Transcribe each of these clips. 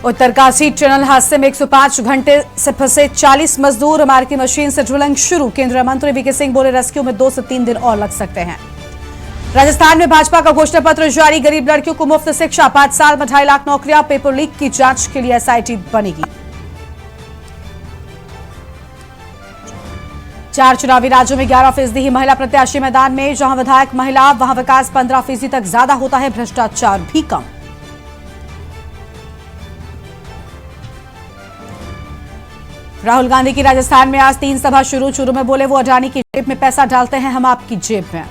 Uttarkashi tunnel हादसे में 105 घंटे से फंसे 40 मजदूर। मार्की मशीन से ड्रिलिंग शुरू। केंद्रीय मंत्री वीके सिंह बोले रेस्क्यू में 2 से 3 दिन और लग सकते हैं। राजस्थान में भाजपा का घोषणा पत्र जारी। गरीब लड़कियों को मुफ्त शिक्षा, 5 साल में 2.5 लाख नौकरियां। पेपर लीक की जांच के लिए एसआईटी बनेगी। 4 चुनावी राज्यों में 11% ही महिला प्रत्याशी मैदान में। जहां विधायक महिला वहां विकास 15% तक ज्यादा होता है, भ्रष्टाचार भी कम। राहुल गांधी की राजस्थान में आज 3 सभा शुरू में बोले वो अडानी की जेब में पैसा डालते हैं, हम आपकी जेब में।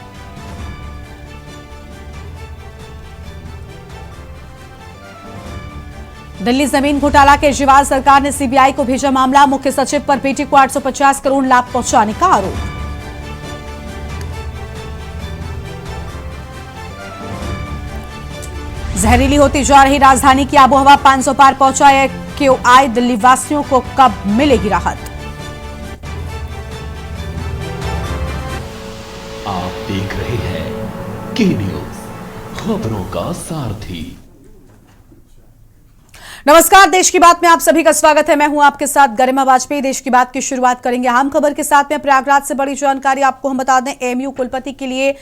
दिल्ली जमीन घोटाला केजरीवाल सरकार ने सीबीआई को भेजा मामला। मुख्य सचिव पर बेटी को 850 करोड़ लाभ पहुंचाने का आरोप। जहरीली होती जा रही राजधानी की आबोहवा 500 पार पहुंचा है। क्यूआई दिल्ली वासियों को कब मिलेगी राहत? आप देख रहे हैं के न्यूज, खबरों का सारथी। नमस्कार, देश की बात में आप सभी का स्वागत है। मैं हूं आपके साथ गरिमा वाजपेयी। देश की बात की शुरुआत करेंगे अहम खबर के साथ में। प्रयागराज से बड़ी जानकारी आपको हम बता दें। एएमयू कुलपति के लिए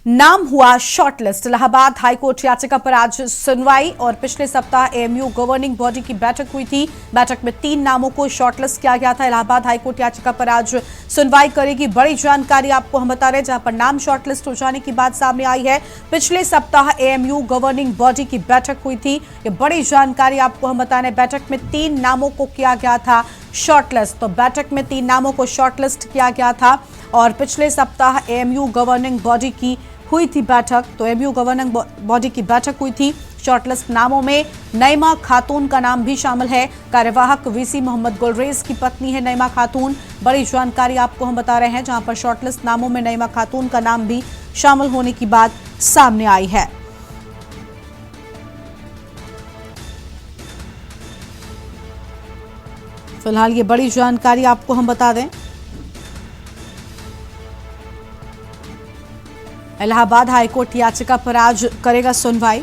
नाम हुआ शॉर्टलिस्ट। इलाहाबाद हाईकोर्ट याचिका पर आज सुनवाई। और पिछले सप्ताह एएमयू गवर्निंग बॉडी की बैठक हुई थी। बैठक में 3 नामों को शॉर्टलिस्ट किया गया था। इलाहाबाद हाईकोर्ट याचिका पर आज सुनवाई करेगी। बड़ी जानकारी आपको हम बता रहे हैं, जहां पर नाम शॉर्टलिस्ट हो जाने की बात सामने आई है। पिछले सप्ताह एएमयू गवर्निंग बॉडी की बैठक हुई थी। ये बड़ी जानकारी आपको हम बता रहे हैं। बैठक में 3 नामों को किया गया था शॉर्टलिस्ट। तो बैठक में 3 नामों को शॉर्टलिस्ट किया गया था। और पिछले सप्ताह एएमयू गवर्निंग बॉडी की हुई थी बैठक। तो एएमयू गवर्निंग बॉडी की बैठक हुई थी। शॉर्टलिस्ट नामों में नईमा खातून का नाम भी शामिल है। कार्यवाहक वीसी मोहम्मद गुलरेज की पत्नी है नईमा खातून। बड़ी जानकारी आपको हम बता रहे हैं, जहां पर शॉर्टलिस्ट नामों में नईमा खातून का नाम भी शामिल होने की बात सामने आई है। फिलहाल ये बड़ी जानकारी आपको हम बता दें। इलाहाबाद हाईकोर्ट याचिका पर आज करेगा सुनवाई।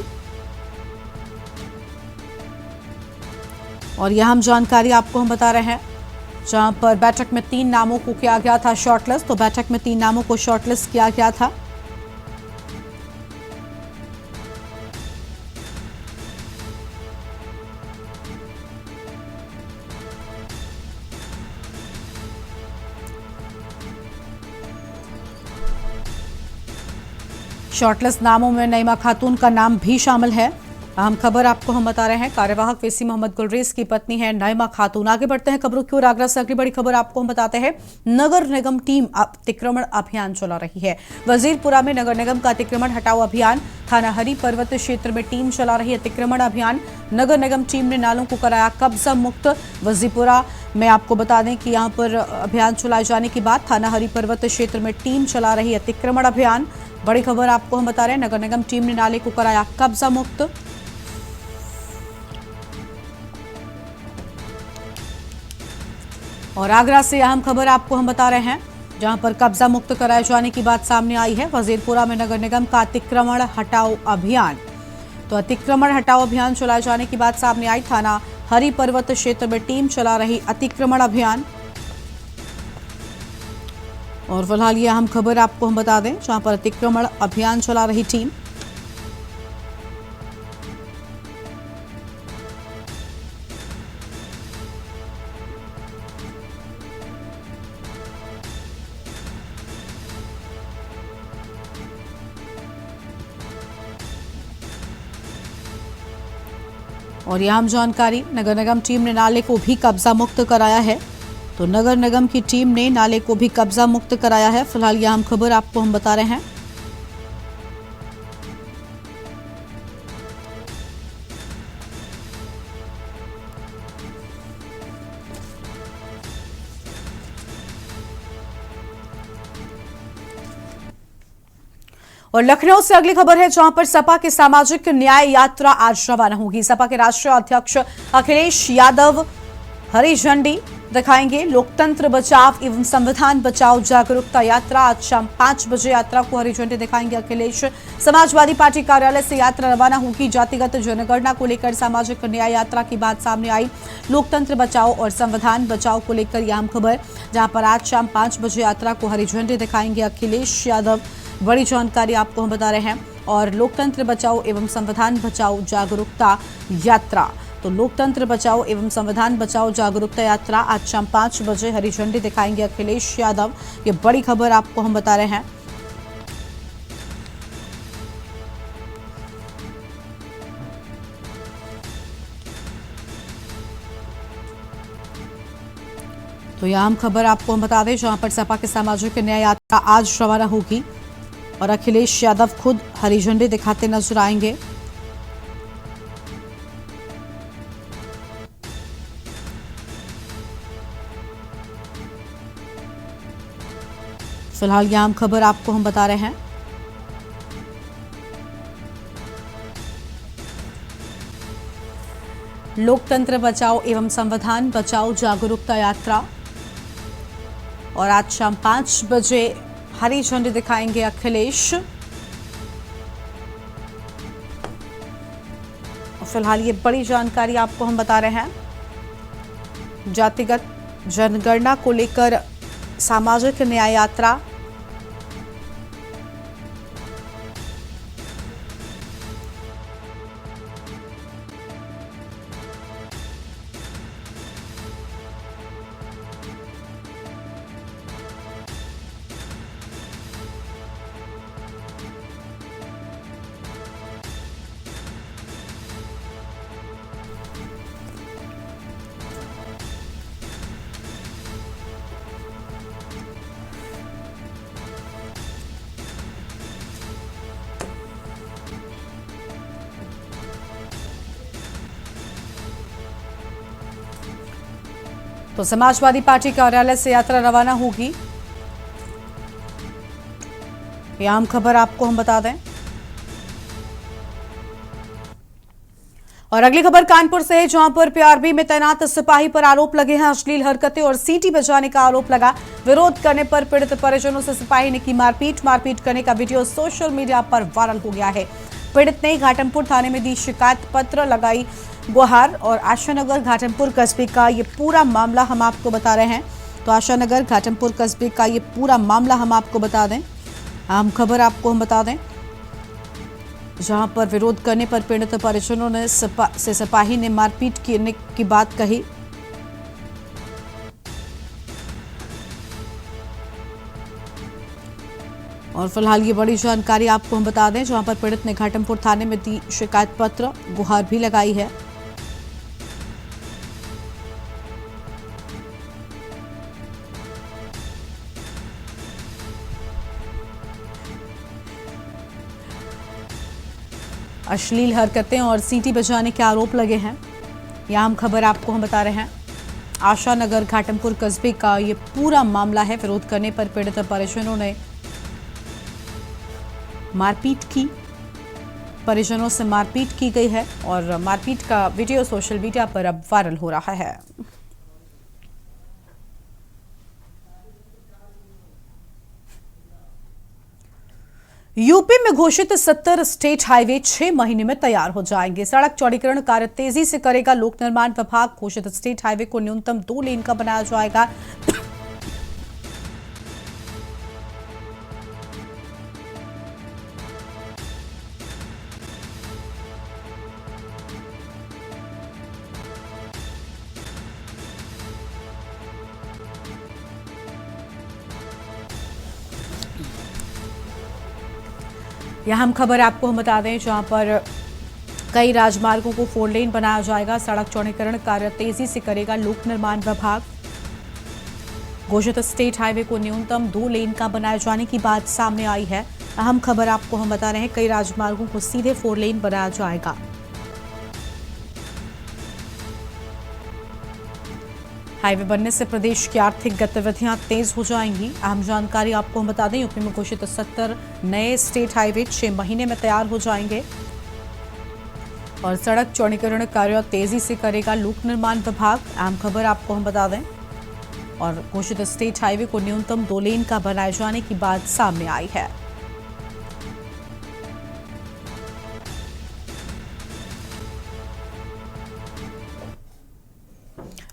और यह हम जानकारी आपको हम बता रहे हैं, जहां पर बैठक में 3 नामों को किया गया था शॉर्टलिस्ट। तो बैठक में 3 नामों को शॉर्टलिस्ट किया गया था। शॉर्टलिस्ट नामों में नईमा खातून का नाम भी शामिल है। अहम खबर आपको हम बता रहे हैं। कार्यवाहक वीसी मोहम्मद गुलरेज की पत्नी है नईमा खातून। आगे बढ़ते हैं खबरों की ओर। आगरा से अगली बड़ी खबर आपको हम बताते हैं। नगर निगम टीम अतिक्रमण अभियान चला रही है। वजीरपुरा में नगर निगम का अतिक्रमण हटाओ अभियान। थाना हरी पर्वत क्षेत्र में टीम चला रही अतिक्रमण अभियान। नगर निगम टीम ने नालों को कराया कब्जा मुक्त। वजीरपुरा में आपको बता दें कि यहां पर अभियान चलाए जाने के बाद थाना हरी पर्वत क्षेत्र में टीम चला रही अतिक्रमण अभियान। बड़ी खबर आपको हम बता रहे हैं। नगर निगम टीम ने नाले को कराया कब्जा मुक्त। और आगरा से अहम खबर आपको हम बता रहे हैं, जहां पर कब्जा मुक्त कराए जाने की बात सामने आई है। वजीरपुरा में नगर निगम का अतिक्रमण हटाओ अभियान। तो अतिक्रमण हटाओ अभियान चलाए जाने की बात सामने आई। थाना हरी पर्वत क्षेत्र में टीम चला रही अतिक्रमण अभियान। और फिलहाल ये अहम खबर आपको हम बता दें, जहां पर अतिक्रमण अभियान चला रही टीम। और यह अहम जानकारी, नगर निगम टीम ने नाले को भी कब्जा मुक्त कराया है। तो नगर निगम की टीम ने नाले को भी कब्जा मुक्त कराया है। फिलहाल यह अहम खबर आपको हम बता रहे हैं। और लखनऊ से अगली खबर है, जहां पर सपा की सामाजिक न्याय यात्रा आज रवाना होगी। सपा के राष्ट्रीय अध्यक्ष अखिलेश यादव हरी झंडी दिखाएंगे। लोकतंत्र बचाओ एवं संविधान बचाओ जागरूकता यात्रा आज शाम 5 बजे यात्रा को हरी झंडी दिखाएंगे अखिलेश। समाजवादी पार्टी कार्यालय से यात्रा रवाना होगी। जातिगत जनगणना को लेकर सामाजिक न्याय यात्रा की बात सामने आई। लोकतंत्र बचाओ और संविधान बचाओ को लेकर यह अहम खबर, जहां पर आज शाम 5 बजे यात्रा को हरी झंडी दिखाएंगे अखिलेश यादव। बड़ी जानकारी आपको हम बता रहे हैं। और लोकतंत्र बचाओ एवं संविधान बचाओ जागरूकता यात्रा, तो लोकतंत्र बचाओ एवं संविधान बचाओ जागरूकता यात्रा आज शाम 5 बजे हरी झंडी दिखाएंगे अखिलेश यादव। ये बड़ी खबर आपको हम बता रहे हैं। तो यह आम खबर आपको हम बता दें, जहां पर सपा के सामाजिक न्याय यात्रा आज रवाना होगी और अखिलेश यादव खुद हरी झंडी दिखाते नजर आएंगे। फिलहाल यह आम खबर आपको हम बता रहे हैं। लोकतंत्र बचाओ एवं संविधान बचाओ जागरूकता यात्रा और आज शाम 5 बजे हरी झंडी दिखाएंगे अखिलेश। फिलहाल ये बड़ी जानकारी आपको हम बता रहे हैं। जातिगत जनगणना को लेकर सामाजिक न्याय यात्रा तो समाजवादी पार्टी कार्यालय से यात्रा रवाना होगी। यह आम खबर आपको हम बता दें। और अगली खबर कानपुर से है, जहां पर पीआरबी में तैनात सिपाही पर आरोप लगे हैं अश्लील हरकतें और सीटी बजाने का आरोप लगा। विरोध करने पर पीड़ित परिजनों से सिपाही ने की मारपीट करने का वीडियो सोशल मीडिया पर वायरल हो गया है। पीड़ित ने घाटमपुर थाने में दी शिकायत पत्र, लगाई गुहार। और आशानगर घाटमपुर कस्बे का ये पूरा मामला हम आपको बता रहे हैं। तो आशानगर घाटमपुर कस्बे का ये पूरा मामला हम आपको बता दें। आम खबर आपको हम बता दें, जहां पर विरोध करने पर पीड़ित परिजनों ने सिपाही ने मारपीट करने की बात कही। और फिलहाल ये बड़ी जानकारी आपको हम बता दें, जहां पर पीड़ित ने घाटमपुर थाने में दी शिकायत पत्र, गुहार भी लगाई है। अश्लील हरकतें और सीटी बजाने के आरोप लगे हैं। यह आम खबर आपको हम बता रहे हैं। आशानगर घाटमपुर कस्बे का ये पूरा मामला है। विरोध करने पर पीड़ित परिजनों ने मारपीट की, परिजनों से मारपीट की गई है और मारपीट का वीडियो सोशल मीडिया पर अब वायरल हो रहा है। यूपी में घोषित 70 स्टेट हाईवे 6 महीने में तैयार हो जाएंगे। सड़क चौड़ीकरण कार्य तेजी से करेगा लोक निर्माण विभाग। घोषित स्टेट हाईवे को न्यूनतम 2 लेन का बनाया जाएगा। यह हम खबर आपको हम बता दें, जहां पर कई राजमार्गों को 4 लेन बनाया जाएगा। सड़क चौड़ीकरण कार्य तेजी से करेगा लोक निर्माण विभाग। घोषित स्टेट हाईवे को न्यूनतम 2 लेन का बनाए जाने की बात सामने आई है। अहम खबर आपको हम बता रहे हैं, कई राजमार्गों को सीधे 4 लेन बनाया जाएगा। हाईवे बनने से प्रदेश की आर्थिक गतिविधियां तेज हो जाएंगी। अहम जानकारी आपको हम बता दें, यूपी में घोषित 70 नए स्टेट हाईवे 6 महीने में तैयार हो जाएंगे। और सड़क चौड़ीकरण कार्य तेजी से करेगा लोक निर्माण विभाग। अहम खबर आपको हम बता दें। और घोषित स्टेट हाईवे को न्यूनतम 2 लेन का बनाए जाने की बात सामने आई है।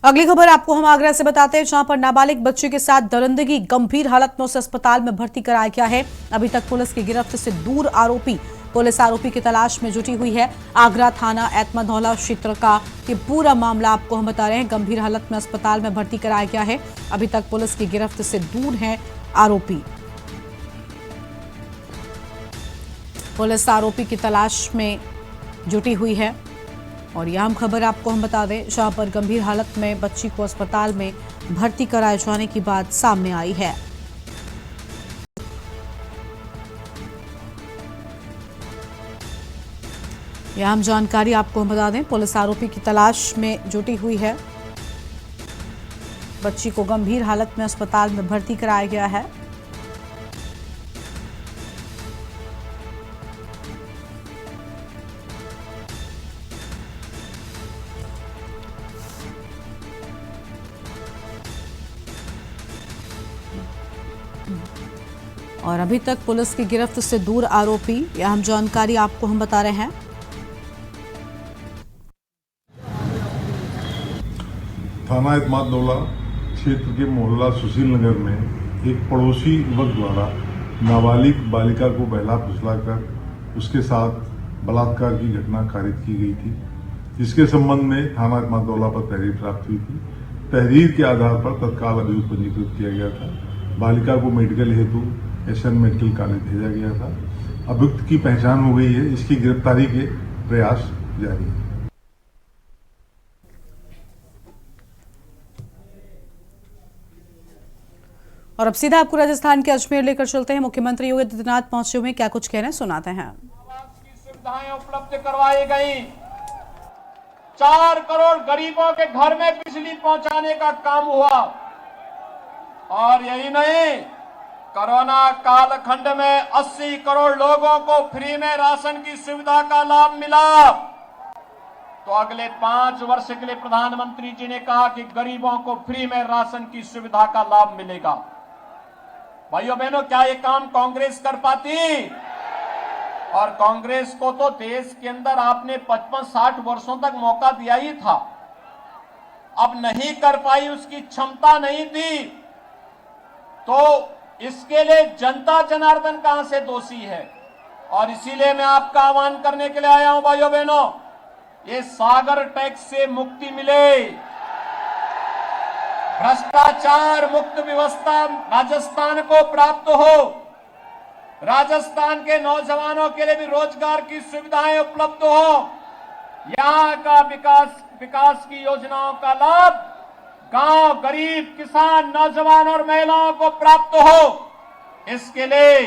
अगली खबर आपको हम आगरा से बताते हैं, जहां पर नाबालिग बच्चे के साथ दरिंदगी, गंभीर हालत में उसे अस्पताल में भर्ती कराया गया है। अभी तक पुलिस की गिरफ्त से दूर आरोपी। पुलिस आरोपी की तलाश में जुटी हुई है। आगरा थाना एतमादौला क्षेत्र का ये पूरा मामला आपको हम बता रहे हैं। गंभीर हालत में अस्पताल में भर्ती कराया गया है। अभी तक पुलिस की गिरफ्त से दूर है आरोपी। पुलिस आरोपी की तलाश में जुटी हुई है। और यह अहम खबर आपको हम बता दें, जहां पर गंभीर हालत में बच्ची को अस्पताल में भर्ती कराए जाने की बात सामने आई है। यह अहम जानकारी आपको हम बता दें, पुलिस आरोपी की तलाश में जुटी हुई है। बच्ची को गंभीर हालत में अस्पताल में भर्ती कराया गया है। और अभी तक पुलिस की गिरफ्त से दूर आरोपी। यह अहम जानकारी आपको हम बता रहे हैं। थाना एतमादौला क्षेत्र के मोहल्ला सुशील नगर में एक पड़ोसी युवक द्वारा नाबालिग बालिका को बहला फुसलाकर उसके साथ बलात्कार की घटना खारिज की गई थी, जिसके संबंध में थाना एतमादौला पर तहरीर प्राप्त हुई थी। तहरीर के आधार पर तत्काल अभियुक्त पंजीकृत किया गया था। बालिका को मेडिकल हेतु एसएन मेडिकल कॉलेज भेजा गया था। अभियुक्त की पहचान हो गई है। इसकी गिरफ्तारी के प्रयास जारी है। और अब सीधा आपको राजस्थान के अजमेर लेकर चलते हैं। मुख्यमंत्री योगी आदित्यनाथ पहुंचे हुए, क्या कुछ कह रहे हैं सुनाते हैं। की सुविधाएं उपलब्ध करवाई गई। 4 करोड़ गरीबों के घर में बिजली पहुंचाने का काम हुआ। और यही नहीं, कोरोना कालखंड में 80 करोड़ लोगों को फ्री में राशन की सुविधा का लाभ मिला। तो अगले 5 वर्ष के लिए प्रधानमंत्री जी ने कहा कि गरीबों को फ्री में राशन की सुविधा का लाभ मिलेगा। भाइयों बहनों, क्या ये काम कांग्रेस कर पाती? और कांग्रेस को तो देश के अंदर आपने 55-60 वर्षों तक मौका दिया ही था। अब नहीं कर पाई, उसकी क्षमता नहीं थी, तो इसके लिए जनता जनार्दन कहां से दोषी है? और इसीलिए मैं आपका आह्वान करने के लिए आया हूं भाइयों बहनों, ये सागर टैक्स से मुक्ति मिले, भ्रष्टाचार मुक्त व्यवस्था राजस्थान को प्राप्त हो, राजस्थान के नौजवानों के लिए भी रोजगार की सुविधाएं उपलब्ध हो, यहां का विकास की योजनाओं का लाभ गांव, गरीब, किसान, नौजवान और महिलाओं को प्राप्त हो। इसके लिए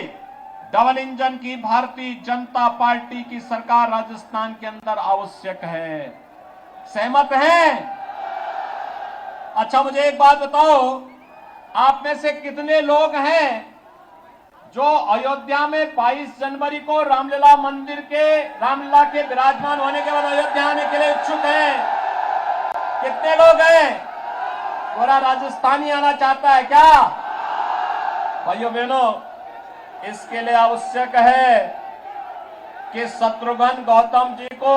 डबल इंजन की भारतीय जनता पार्टी की सरकार राजस्थान के अंदर आवश्यक है। सहमत हैं? अच्छा, मुझे एक बात बताओ, आप में से कितने लोग हैं जो अयोध्या में 22 जनवरी को रामलीला के विराजमान होने के बाद अयोध्या आने के लिए इच्छुक हैं? कितने लोग हैं? पूरा राजस्थानी आना चाहता है क्या? भाइयों बहनों, इसके लिए आवश्यक है कि शत्रुघ्न गौतम जी को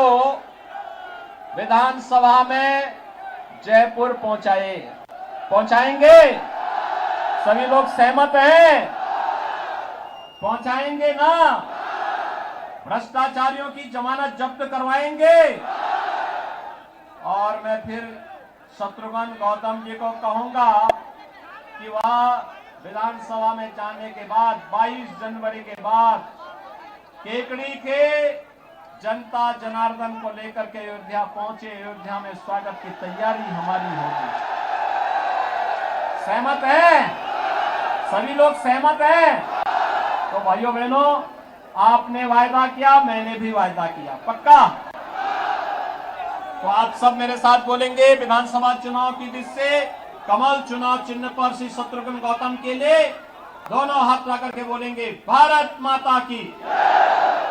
विधानसभा में जयपुर पहुंचाएंगे? सभी लोग सहमत हैं? पहुंचाएंगे ना? भ्रष्टाचारियों की जमानत जब्त करवाएंगे। और मैं फिर शत्रुघ्न गौतम जी को कहूंगा कि वह विधानसभा में जाने के बाद 22 जनवरी के बाद केकड़ी के जनता जनार्दन को लेकर के अयोध्या पहुंचे। अयोध्या में स्वागत की तैयारी हमारी होगी। सहमत है? सभी लोग सहमत हैं? तो भाइयों बहनों, आपने वायदा किया, मैंने भी वायदा किया, पक्का? तो आप सब मेरे साथ बोलेंगे, विधानसभा चुनाव की दृष्टि से कमल चुनाव चिन्ह पर श्री शत्रुघ्न गौतम के लिए दोनों हाथ ला करके बोलेंगे, भारत माता की,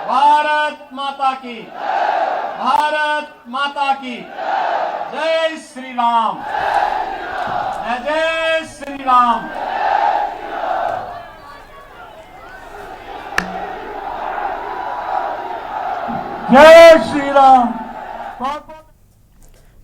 भारत माता की। भारत माता की जय श्री राम। जय श्री राम। जय श्री राम।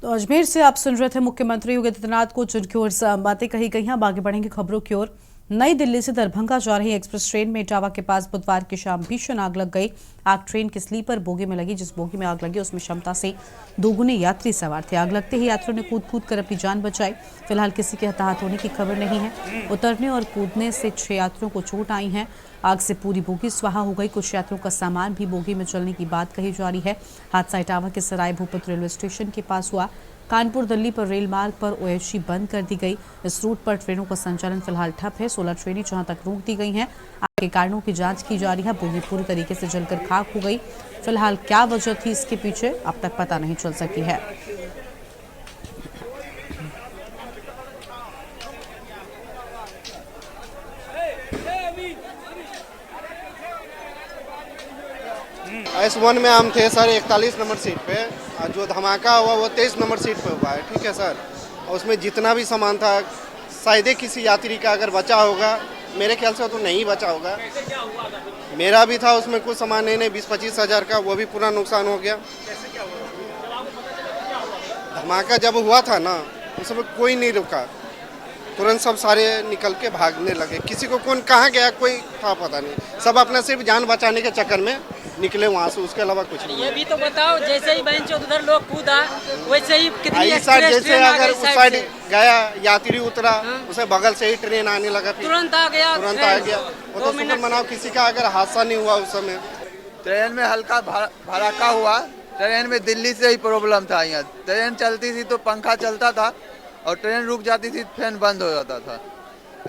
तो अजमेर से आप सुन रहे थे मुख्यमंत्री योगी आदित्यनाथ को, जिनकी ओर से बातें कही गई हैं। अब आगे बढ़ेंगे खबरों की ओर। नई दिल्ली से दरभंगा जा रही एक्सप्रेस ट्रेन में इटावा के पास बुधवार की शाम भीषण आग लग गई। आग ट्रेन की स्लीपर बोगी में लगी। जिस बोगी में आग लगी उसमें क्षमता से 2 गुने यात्री सवार थे। आग लगते ही यात्रियों ने कूद कर अपनी जान बचाई। फिलहाल किसी के हताहत होने की खबर नहीं है। उतरने और कूदने से 6 यात्रियों को चोट आई है। आग से पूरी बोगी स्वाहा हो गई। कुछ यात्रियों का सामान भी बोगी में जलने की बात कही जा रही है। हादसा इटावा के सराय भूपत रेलवे स्टेशन के पास हुआ। कानपुर दिल्ली पर रेल मार्ग पर ओएचसी बंद कर दी गई। इस रूट पर ट्रेनों का संचालन फिलहाल ठप है। 16 ट्रेनें जहां तक रोक दी गई हैं। आग के कारणों की जांच की जा रही है। बोगी पूरी तरीके से जलकर खाक हो गई। फिलहाल क्या वजह थी इसके पीछे अब तक पता नहीं चल सकी है। S1 में हम थे सर 41 नंबर सीट पे। जो धमाका हुआ वो 23 नंबर सीट पे हुआ है, ठीक है सर। और उसमें जितना भी सामान था शायद किसी यात्री का अगर बचा होगा, मेरे ख्याल से तो नहीं बचा होगा। मेरा भी था उसमें कुछ सामान, नहीं 20-25 हज़ार का, वो भी पूरा नुकसान हो गया। धमाका जब हुआ था ना उस समय कोई नहीं रुका, तुरंत सब सारे निकल के भागने लगे। किसी को कौन कहाँ गया कोई था पता नहीं। सब अपना सिर्फ जान बचाने के चक्कर में निकले वहाँ से, उसके अलावा कुछ नहीं। ये भी तो बताओ, जैसे ही बेंच उधर लोग कूदा वैसे ही कितनी साइड जैसे अगर उस साइड गया यात्री उतरा, उसे बगल से ही ट्रेन आने लगा, तुरंत आ गया। वो तो शुक्र मनाओ किसी का अगर हादसा नहीं हुआ उस समय। ट्रेन में हल्का भड़ाका हुआ। ट्रेन में दिल्ली से ही प्रॉब्लम था। यहाँ ट्रेन चलती थी तो पंखा चलता था और ट्रेन रुक जाती थी फैन बंद हो जाता था।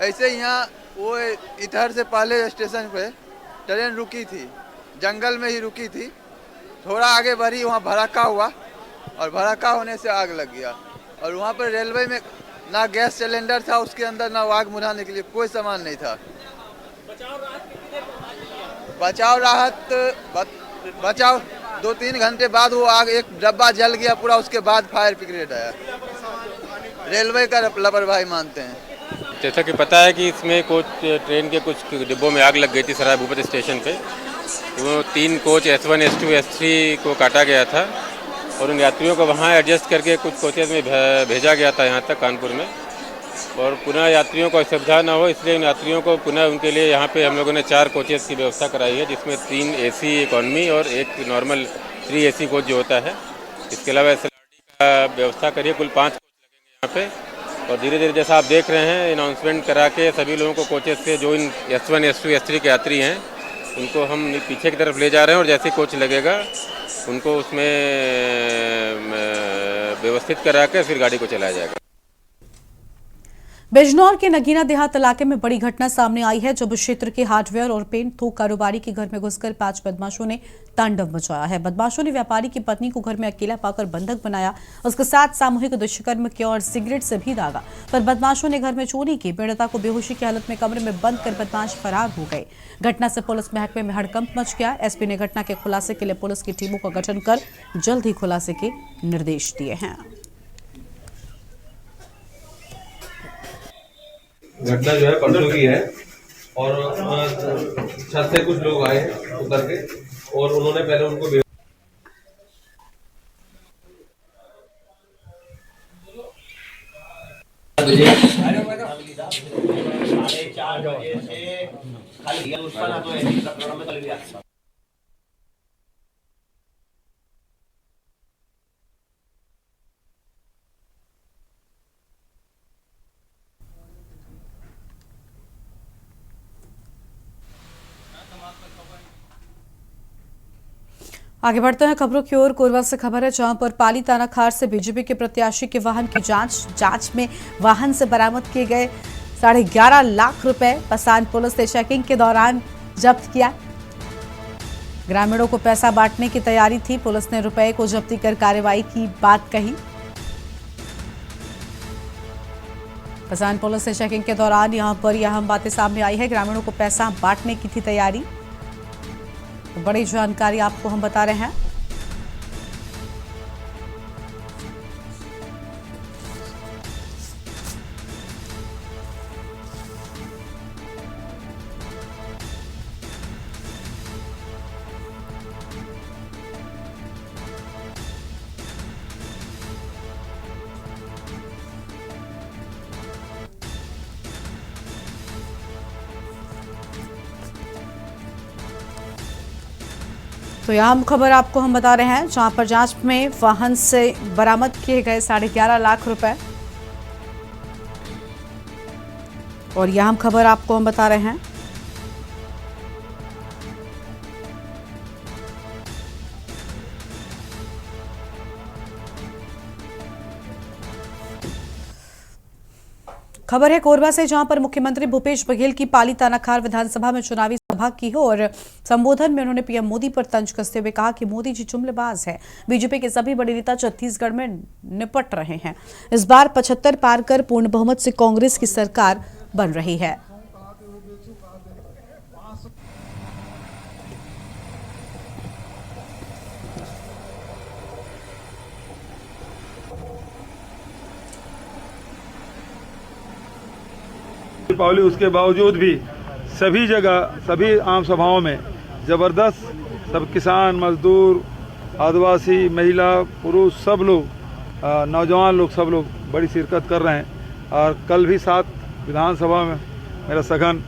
ऐसे यहाँ वो इधर से पहले स्टेशन पे ट्रेन रुकी थी, जंगल में ही रुकी थी। थोड़ा आगे बढ़ी, वहाँ भड़ाका हुआ और भड़ाका होने से आग लग गया। और वहाँ पर रेलवे में ना गैस सिलेंडर था, उसके अंदर ना आग बुझाने के लिए कोई सामान नहीं था। बचाव 2-3 घंटे बाद वो आग, एक डब्बा जल गया पूरा, उसके बाद फायर ब्रिगेड आया। रेलवे का लापरवाही मानते हैं। जैसा कि पता है कि इसमें कुछ ट्रेन के कुछ डिब्बों में आग लग गई थी सराय भूपत स्टेशन पे। वो 3 कोच S1, S2, S3 को काटा गया था और उन यात्रियों को वहाँ एडजस्ट करके कुछ कोचेज में भेजा गया था यहाँ तक कानपुर में। और पुनः यात्रियों को असुविधा न हो इसलिए उन यात्रियों को पुनः उनके लिए यहाँ पे हम लोगों ने 4 कोचेज की व्यवस्था कराई है, जिसमें 3 AC इकॉनमी और एक नॉर्मल 3 AC कोच जो होता है। इसके अलावा SLRD का व्यवस्था करिए। कुल 5 कोच लगेंगे यहाँ पे। और धीरे धीरे जैसा आप देख रहे हैं अनाउंसमेंट करा के सभी लोगों को कोचेज से जो इन S1, S2, S3 के यात्री हैं उनको हम पीछे की तरफ ले जा रहे हैं। और जैसे कोच लगेगा उनको उसमें व्यवस्थित करा कर फिर गाड़ी को चलाया जाएगा। बिजनौर के नगीना देहात इलाके में बड़ी घटना सामने आई है, जब क्षेत्र के हार्डवेयर और पेंट थोक कारोबारी के घर में घुसकर 5 बदमाशों ने तांडव मचाया है। बदमाशों ने व्यापारी की पत्नी को घर में अकेला पाकर बंधक बनाया, उसके साथ सामूहिक दुष्कर्म किया और सिगरेट से भी दागा। पर बदमाशों ने घर में चोरी की। पीड़िता को बेहोशी की हालत में कमरे में बंद कर बदमाश फरार हो गए। घटना से पुलिस महकमे में हड़कंप मच गया। एसपी ने घटना के खुलासे के लिए पुलिस की टीमों का गठन कर जल्द ही खुलासे के निर्देश दिए हैं। घटना जो है परसों की है और छत से कुछ लोग आए उतर के और उन्होंने पहले उनको आगे बढ़ते हैं खबरों की ओर। कोरबा से खबर है, जहां पर पाली तानाखार से बीजेपी के प्रत्याशी के वाहन की जांच में वाहन से बरामद किए गए 11.5 लाख रुपए पसान पुलिस ने चेकिंग के दौरान जब्त किया। ग्रामीणों को पैसा बांटने की तैयारी थी। पुलिस ने रुपए को जब्ती कर कार्रवाई की बात कही। पसान पुलिस ने चेकिंग के दौरान यहां पर यह अहम बातें सामने आई है। ग्रामीणों को पैसा बांटने की थी तैयारी। बड़ी जानकारी आपको हम बता रहे हैं। तो यहाँ खबर आपको हम बता रहे हैं, जहां पर जांच में वाहन से बरामद किए गए 11.5 लाख रुपए। और यहाँ खबर आपको हम बता रहे हैं, खबर है कोरबा से, जहां पर मुख्यमंत्री भूपेश बघेल की पाली तानाखार विधानसभा में चुनावी सभा की हो और संबोधन में उन्होंने पीएम मोदी पर तंज कसते हुए कहा कि मोदी जी जुमलेबाज है। बीजेपी के सभी बड़े नेता छत्तीसगढ़ में निपट रहे हैं। इस बार 75 पार कर पूर्ण बहुमत से कांग्रेस की सरकार बन रही है। दीपावली उसके बावजूद भी सभी जगह सभी आम सभाओं में ज़बरदस्त सब किसान, मजदूर, आदिवासी, महिला, पुरुष, सब लोग, नौजवान लोग, सब लोग बड़ी शिरकत कर रहे हैं। और कल भी 7 विधानसभा में मेरा सघन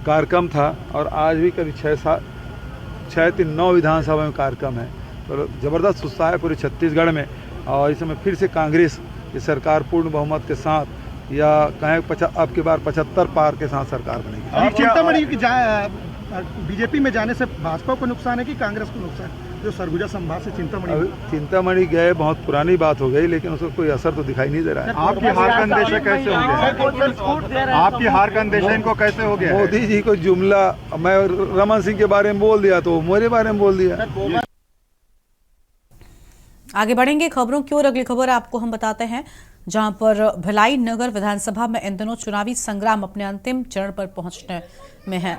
कार्यक्रम था और आज भी करीब 6-9 विधानसभा में कार्यक्रम है। तो ज़बरदस्त उत्साह है पूरे छत्तीसगढ़ में। और इस समय फिर से कांग्रेस की सरकार पूर्ण बहुमत के साथ, या कहें अब की बार 75 पार के साथ सरकार बनेगी। चिंतामणि की बीजेपी में जाने से भाजपा को नुकसान है कि कांग्रेस को नुकसान, जो सरगुजा संभाग से चिंतामणि गए बहुत पुरानी बात हो गई, लेकिन उसका कोई असर तो दिखाई नहीं दे रहा है। आपकी हार का अंदेशा कैसे हो गया? आपकी हार का अंदेशा इनको कैसे हो गया? मोदी जी को जुमला, मैं रमन सिंह के बारे में बोल दिया तो मेरे बारे में बोल दिया। आगे बढ़ेंगे खबरों की ओर। अगली खबर आपको हम बताते हैं, जहां पर भिलाई नगर विधानसभा में इन दिनों चुनावी संग्राम अपने अंतिम चरण पर पहुंचने में है।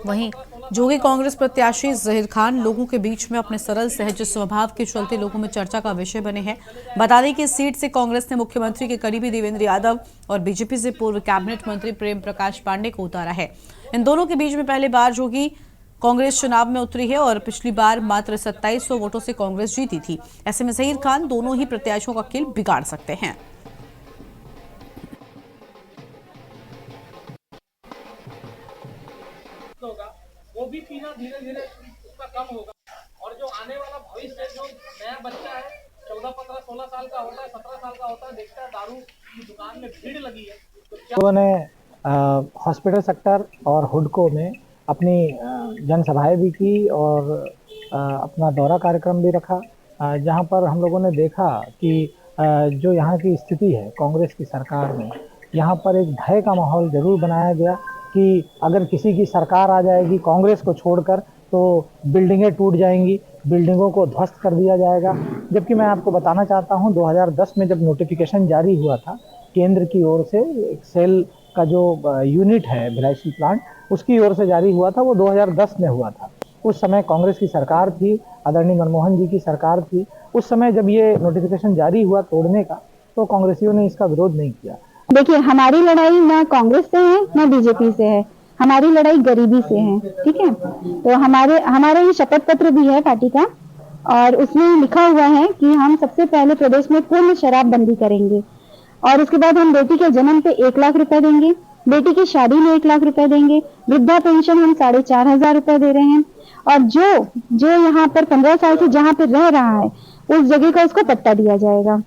वहीं जोगी कांग्रेस प्रत्याशी जहीर खान लोगों के बीच में अपने सरल सहज स्वभाव के चलते लोगों में चर्चा का विषय बने हैं। बता दें कि इस सीट से कांग्रेस ने मुख्यमंत्री के करीबी देवेंद्र यादव और बीजेपी से पूर्व कैबिनेट मंत्री प्रेम प्रकाश पांडे को उतारा है। इन दोनों के बीच में पहली बार जोगी कांग्रेस चुनाव में उतरी है और पिछली बार मात्र 2700 वोटों से कांग्रेस जीती थी। ऐसे में जहीर खान दोनों ही प्रत्याशियों का खेल बिगाड़ सकते हैं। वो भी पीना धीरे धीरे उसका कम होगा और जो आने वाला भविष्य, जो नया बच्चा है 14, 15, 16 साल का होता है, 17 साल का होता है, देखता है दारू की दुकान में भीड़ लगी है। लोगों ने हॉस्पिटल सेक्टर और हुडको में अपनी जनसभाएं भी की और अपना दौरा कार्यक्रम भी रखा, जहां पर हम लोगों ने देखा कि जो यहाँ की स्थिति है कांग्रेस की सरकार में, यहाँ पर एक भय का माहौल जरूर बनाया गया कि अगर किसी की सरकार आ जाएगी कांग्रेस को छोड़कर तो बिल्डिंगें टूट जाएंगी, बिल्डिंगों को ध्वस्त कर दिया जाएगा। जबकि मैं आपको बताना चाहता हूँ 2010 में जब नोटिफिकेशन जारी हुआ था केंद्र की ओर से, एक सेल का जो यूनिट है भिलाई प्लांट, उसकी ओर से जारी हुआ था, वो 2010 में हुआ था। उस समय कांग्रेस की सरकार थी, आदरणीय मनमोहन जी की सरकार थी। उस समय जब ये नोटिफिकेशन जारी हुआ तोड़ने का, तो कांग्रेसियों ने इसका विरोध नहीं किया। देखिए, हमारी लड़ाई ना कांग्रेस से है ना बीजेपी से है, हमारी लड़ाई गरीबी से है। ठीक है, तो हमारा ये शपथ पत्र भी है पार्टी का और उसमें लिखा हुआ है कि हम सबसे पहले प्रदेश में पूर्ण शराबबंदी करेंगे और उसके बाद हम बेटी के जन्म पे 1 लाख रुपए देंगे, बेटी की शादी में 1 लाख रुपए देंगे, वृद्धा पेंशन हम 4,500 रुपए दे रहे हैं और जो यहाँ पर 15 साल से जहाँ पे रह रहा है उस जगह का उसको पट्टा दिया जाएगा।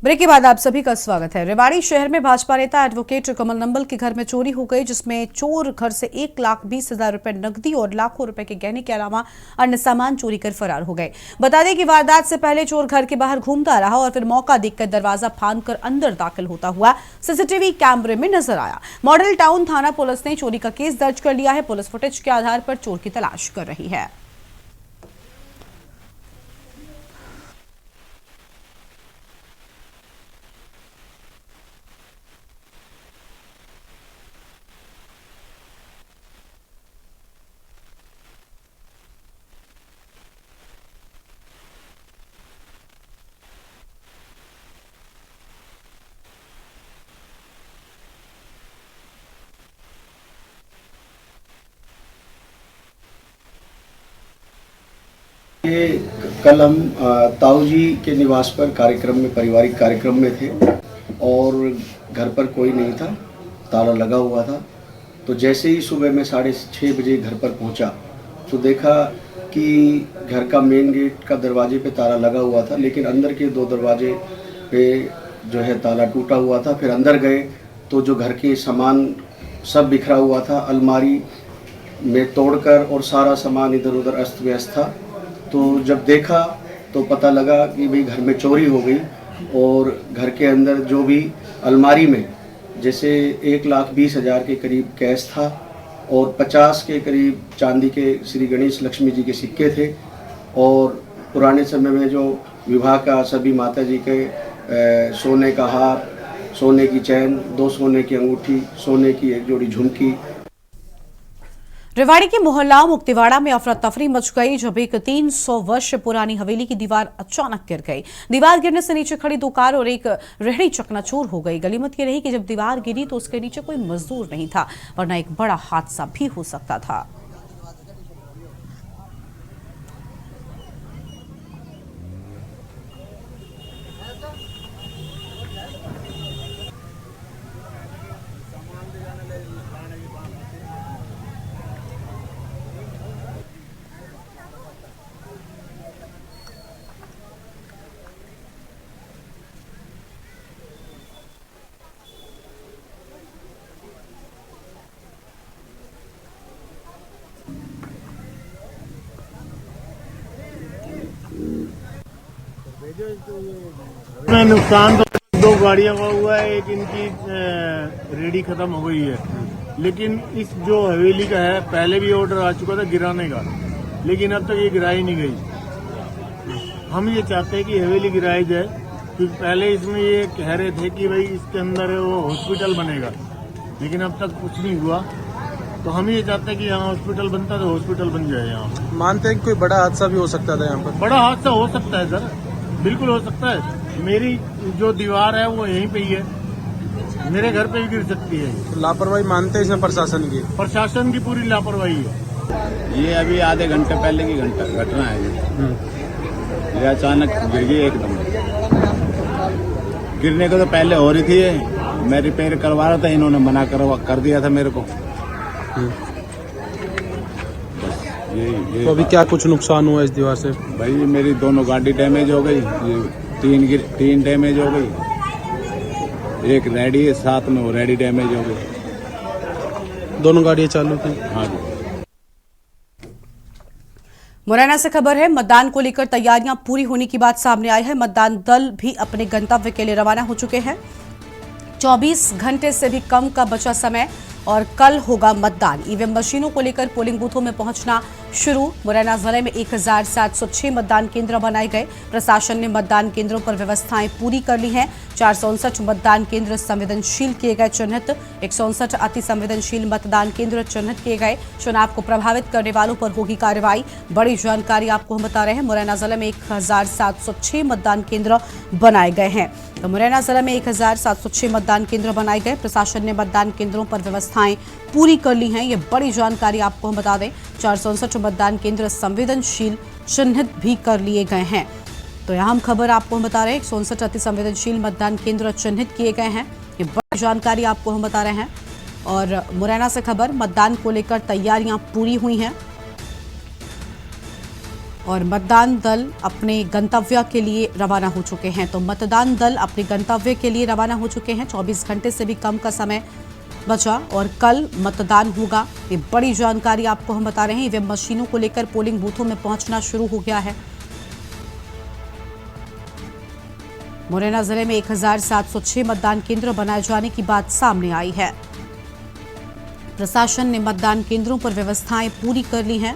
ब्रेक के बाद आप सभी का स्वागत है। रेवाड़ी शहर में भाजपा नेता एडवोकेट कमल नंबल के घर में चोरी हो गई, जिसमें चोर घर से 1,20,000 रुपए नकदी और लाखों रुपए के गहने के अलावा अन्य सामान चोरी कर फरार हो गए। बता दें कि वारदात से पहले चोर घर के बाहर घूमता रहा और फिर मौका देखकर दरवाजा फांदकर अंदर दाखिल होता हुआ सीसीटीवी कैमरे में नजर आया। मॉडल टाउन थाना पुलिस ने चोरी का केस दर्ज कर लिया है। पुलिस फुटेज के आधार पर चोर की तलाश कर रही है। ये कल हम ताऊ जी के निवास पर कार्यक्रम में, पारिवारिक कार्यक्रम में थे और घर पर कोई नहीं था, ताला लगा हुआ था। तो जैसे ही सुबह में 6:30 बजे घर पर पहुंचा तो देखा कि घर का मेन गेट का दरवाजे पे ताला लगा हुआ था, लेकिन अंदर के 2 दरवाजे पे जो है ताला टूटा हुआ था। फिर अंदर गए तो जो घर के सामान सब बिखरा हुआ था, अलमारी में तोड़कर और सारा सामान इधर उधर अस्त व्यस्त था। तो जब देखा तो पता लगा कि भाई घर में चोरी हो गई और घर के अंदर जो भी अलमारी में जैसे 1,20,000 के करीब कैश था और 50 के करीब चांदी के श्री गणेश लक्ष्मी जी के सिक्के थे और पुराने समय में जो विवाह का सभी माता जी के सोने का हार, सोने की चैन, 2 सोने की अंगूठी, सोने की 1 जोड़ी झुमकी। रेवाड़ी के मोहल्ला मुक्तिवाड़ा में अफरा तफरी मच गई जब एक 300 वर्ष पुरानी हवेली की दीवार अचानक गिर गई। दीवार गिरने से नीचे खड़ी 2 कार और एक रेहड़ी चकनाचूर हो गई। गनीमत ये रही कि जब दीवार गिरी तो उसके नीचे कोई मजदूर नहीं था, वरना एक बड़ा हादसा भी हो सकता था। नुकसान तो 2 गाड़ियों का हुआ है, एक इनकी रेडी खत्म हो गई है, लेकिन इस जो हवेली का है पहले भी ऑर्डर आ चुका था गिराने का, लेकिन अब तक ये गिराई नहीं गई। हम ये चाहते हैं कि हवेली गिराई जाए, क्योंकि पहले इसमें ये कह रहे थे कि भाई इसके अंदर वो हॉस्पिटल बनेगा, लेकिन अब तक कुछ नहीं हुआ। तो हम ये चाहते हैं कि यहाँ हॉस्पिटल बनता तो हॉस्पिटल बन जाए। यहाँ मानते हैं कि कोई बड़ा हादसा भी हो सकता था, यहाँ पर बड़ा हादसा हो सकता है सर, बिल्कुल हो सकता है। मेरी जो दीवार है वो यहीं पे ही है, मेरे घर पे भी गिर सकती है। लापरवाही मानते हैं इसमें प्रशासन की पूरी लापरवाही है। ये अभी आधे घंटे पहले की घटना है। ये अचानक गिर गई एकदम। गिरने को तो पहले हो रही थी, मैं रिपेयर करवा रहा था, इन्होंने मना कर दिया था मेरे को। तो अभी क्या कुछ नुकसान हुआ इस दीवार से? भाई मेरी दोनों गाड़ी डैमेज हो गई, 3 डैमेज हो गई, एक रेडी है, साथ में वो रेडी डैमेज हो गई। दोनों गाड़ियां चालू थी? हाँ जी। मुरैना से खबर है, मतदान को लेकर तैयारियां पूरी होने की बात सामने आई है। मतदान दल भी अपने गंतव्य के लिए रवाना हो चुके हैं। 24 घंटे से भी कम का बचा समय और कल होगा मतदान। ईवीएम मशीनों को लेकर पोलिंग बूथों में पहुंचना शुरू। मुरैना जिले में 1706 मतदान केंद्र बनाए गए। प्रशासन ने मतदान केंद्रों पर व्यवस्थाएं पूरी कर ली हैं। 459 मतदान केंद्र संवेदनशील किए गए चिन्हित, 159 अति संवेदनशील मतदान केंद्र चिन्हित किए गए। चुनाव को प्रभावित करने वालों पर होगी कार्रवाई। बड़ी जानकारी आपको हम बता रहे हैं। मुरैना जिले में 1706 मतदान केंद्र बनाए गए हैं। तो मुरैना जिले में 1706 मतदान केंद्र बनाए गए। प्रशासन ने मतदान केंद्रों पर व्यवस्थाएं पूरी कर ली हैं। ये बड़ी जानकारी आपको हम बता दें। 459 मतदान केंद्र संवेदनशील चिन्हित भी कर लिए गए हैं। तो यहाँ हम खबर आपको हम बता रहे हैं, 159 अति संवेदनशील मतदान केंद्र चिन्हित किए गए हैं। ये बड़ी जानकारी आपको हम बता रहे हैं। और मुरैना से खबर, मतदान को लेकर तैयारियां पूरी हुई हैं और मतदान दल अपने गंतव्य के लिए रवाना हो चुके हैं। तो मतदान दल अपने गंतव्य के लिए रवाना हो चुके हैं। 24 घंटे से भी कम का समय बचा और कल मतदान होगा। ये बड़ी जानकारी आपको हम बता रहे हैं। ईवीएम मशीनों को लेकर पोलिंग बूथों में पहुंचना शुरू हो गया है। मुरैना जिले में 1706 मतदान केंद्र बनाए जाने की बात सामने आई है। प्रशासन ने मतदान केंद्रों पर व्यवस्थाएं पूरी कर ली हैं।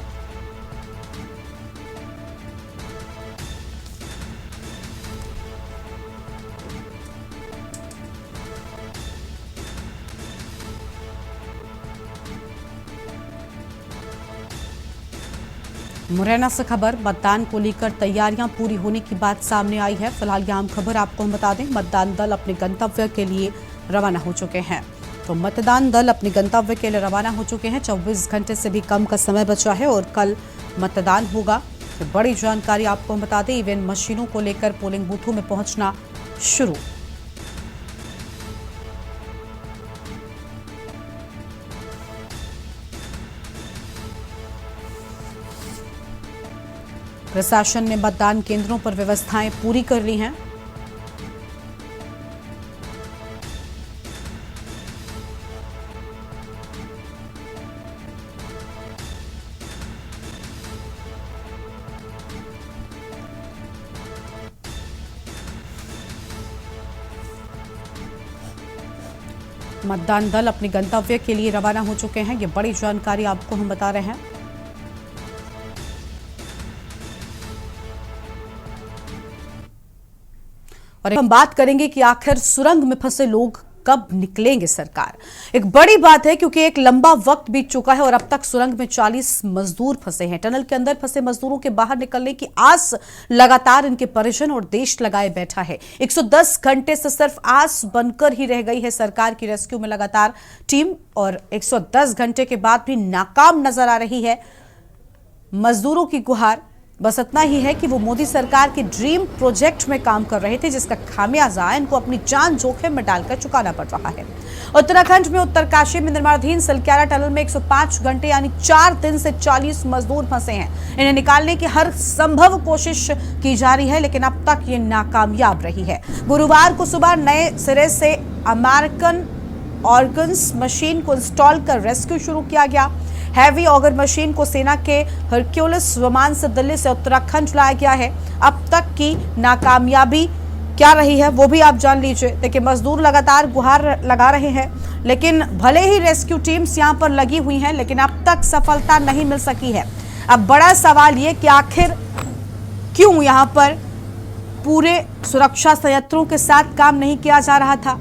मुरैना से खबर, मतदान को लेकर तैयारियां पूरी होने की बात सामने आई है। फिलहाल यहां खबर आपको हम बता दें, मतदान दल अपने गंतव्य के लिए रवाना हो चुके हैं। तो मतदान दल अपने गंतव्य के लिए रवाना हो चुके हैं। 24 घंटे से भी कम का समय बचा है और कल मतदान होगा। तो बड़ी जानकारी आपको हम बता दें, ईवीएम मशीनों को लेकर पोलिंग बूथों में पहुंचना शुरू। प्रशासन ने मतदान केंद्रों पर व्यवस्थाएं पूरी कर ली हैं। मतदान दल अपने गंतव्य के लिए रवाना हो चुके हैं। ये बड़ी जानकारी आपको हम बता रहे हैं। और हम बात करेंगे कि आखिर सुरंग में फंसे लोग कब निकलेंगे सरकार। एक बड़ी बात है क्योंकि एक लंबा वक्त बीत चुका है और अब तक सुरंग में 40 मजदूर फंसे हैं। टनल के अंदर फंसे मजदूरों के बाहर निकलने की आस लगातार इनके परिजन और देश लगाए बैठा है। 110 घंटे से सिर्फ आस बनकर ही रह गई है सरकार की रेस्क्यू में लगातार टीम, और 110 घंटे के बाद भी नाकाम नजर आ रही है मजदूरों की गुहार। बस इतना ही है कि वो मोदी सरकार के ड्रीम प्रोजेक्ट में काम कर रहे थे, जिसका खामियाजा इनको अपनी जान जोखिम में डालकर चुकाना पड़ रहा है। उत्तराखंड में उत्तरकाशी में निर्माणाधीन सलक्यारा टनल में 105 घंटे यानी 4 दिन से 40 मजदूर फंसे हैं। इन्हें निकालने की हर संभव कोशिश की जा रही है, लेकिन अब तक ये नाकामयाब रही है। गुरुवार को सुबह नए सिरे से अमेरिकन ऑर्गन्स मशीन को इंस्टॉल कर रेस्क्यू शुरू किया गया। हैवी ऑगर मशीन को सेना के हरक्यूलिस विमान से दिल्ली से उत्तराखंड लाया गया है। अब तक की नाकामयाबी क्या रही है वो भी आप जान लीजिए। देखिए, मजदूर लगातार गुहार लगा रहे हैं, लेकिन भले ही रेस्क्यू टीम्स यहां पर लगी हुई हैं, लेकिन अब तक सफलता नहीं मिल सकी है। अब बड़ा सवाल ये कि आखिर क्यों यहां पर पूरे सुरक्षा संयंत्रों के साथ काम नहीं किया जा रहा था।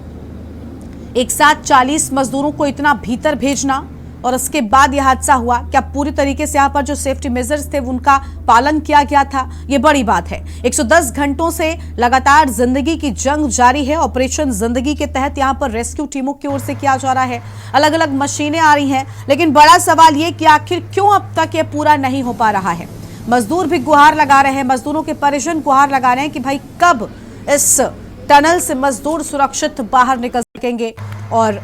एक साथ 40 मजदूरों को इतना भीतर भेजना और उसके बाद यह हादसा हुआ। क्या पूरी तरीके से यहाँ पर जो सेफ्टी मेजर्स थे उनका पालन किया गया था, ये बड़ी बात है। 110 घंटों से लगातार जिंदगी की जंग जारी है। ऑपरेशन जिंदगी के तहत यहाँ पर रेस्क्यू टीमों की ओर से किया जा रहा है। अलग अलग मशीनें आ रही हैं, लेकिन बड़ा सवाल ये कि आखिर क्यों अब तक ये पूरा नहीं हो पा रहा है। मजदूर भी गुहार लगा रहे हैं, मजदूरों के परिजन गुहार लगा रहे हैं कि भाई कब इस टनल से मजदूर सुरक्षित बाहर निकल सकेंगे और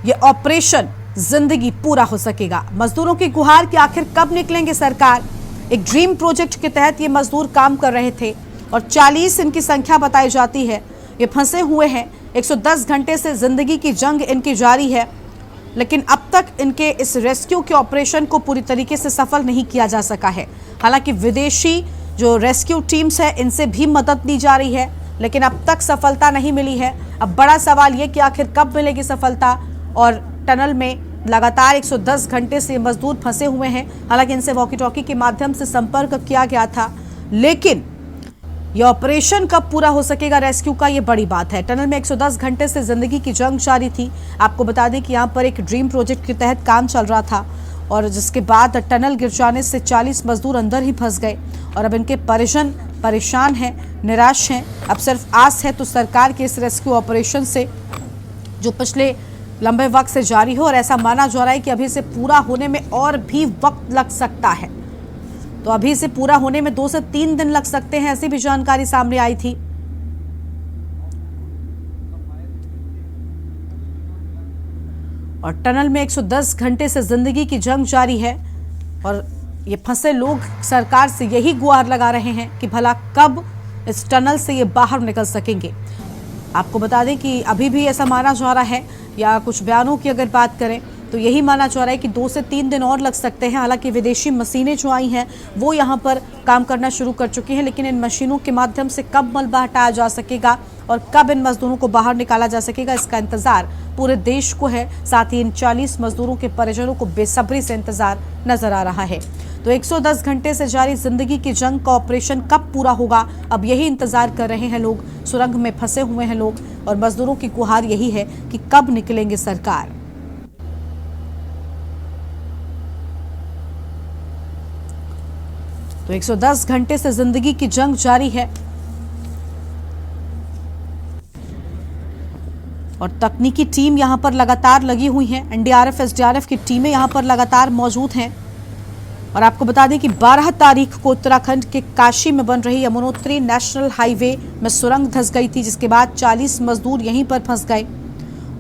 ये ऑपरेशन जिंदगी पूरा हो सकेगा। मजदूरों की गुहार कि आखिर कब निकलेंगे सरकार। एक ड्रीम प्रोजेक्ट के तहत ये मजदूर काम कर रहे थे और 40 इनकी संख्या बताई जाती है। ये फंसे हुए हैं। 110 घंटे से जिंदगी की जंग इनकी जारी है, लेकिन अब तक इनके इस रेस्क्यू के ऑपरेशन को पूरी तरीके से सफल नहीं किया जा सका है। हालांकि विदेशी जो रेस्क्यू टीम्स है इनसे भी मदद ली जा रही है, लेकिन अब तक सफलता नहीं मिली है। अब बड़ा सवाल ये कि आखिर कब मिलेगी सफलता। और टनल में लगातार 110 घंटे से मजदूर फंसे हुए हैं। हालांकि इनसे वॉकी टॉकी के माध्यम से संपर्क किया गया था, लेकिन यह ऑपरेशन कब पूरा हो सकेगा रेस्क्यू का, यह बड़ी बात है। टनल में 110 घंटे से जिंदगी की जंग जारी थी। आपको बता दें कि यहाँ पर एक ड्रीम प्रोजेक्ट के तहत काम चल रहा था और जिसके बाद टनल गिर जाने से 40 मजदूर अंदर ही फंस गए और अब इनके परिजन परेशान हैं, निराश हैं। अब सिर्फ आस है तो सरकार के इस रेस्क्यू ऑपरेशन से जो पिछले लंबे वक्त से जारी हो, और ऐसा माना जा रहा है कि अभी से पूरा होने में और भी वक्त लग सकता है। तो अभी से पूरा होने में 2 से 3 दिन लग सकते हैं, ऐसी भी जानकारी सामने आई थी। और टनल में 110 घंटे से जिंदगी की जंग जारी है और ये फंसे लोग सरकार से यही गुहार लगा रहे हैं कि भला कब इस टनल से ये बाहर निकल सकेंगे। आपको बता दें कि अभी भी ऐसा माना जा रहा है, या कुछ बयानों की अगर बात करें तो यही माना जा रहा है कि 2 से 3 दिन और लग सकते हैं। हालांकि विदेशी मशीनें जो आई हैं वो यहाँ पर काम करना शुरू कर चुकी हैं, लेकिन इन मशीनों के माध्यम से कब मलबा हटाया जा सकेगा और कब इन मजदूरों को बाहर निकाला जा सकेगा, इसका इंतजार पूरे देश को है। साथ ही इन 40 मजदूरों के परिजनों को बेसब्री से इंतजार नजर आ रहा है। तो 110 घंटे से जारी जिंदगी की जंग का ऑपरेशन कब पूरा होगा, अब यही इंतजार कर रहे हैं लोग। सुरंग में फंसे हुए हैं लोग और मजदूरों की गुहार यही है कि कब निकलेंगे सरकार। तो 110 घंटे से जिंदगी की जंग जारी है और तकनीकी टीम यहां पर लगातार लगी हुई है। एनडीआरएफ, एसडीआरएफ की टीमें यहां पर लगातार मौजूद हैं। और आपको बता दें कि 12 तारीख को उत्तराखंड के काशी में बन रही यमुनोत्री नेशनल हाईवे में सुरंग धंस गई थी, जिसके बाद 40 मजदूर यहीं पर फंस गए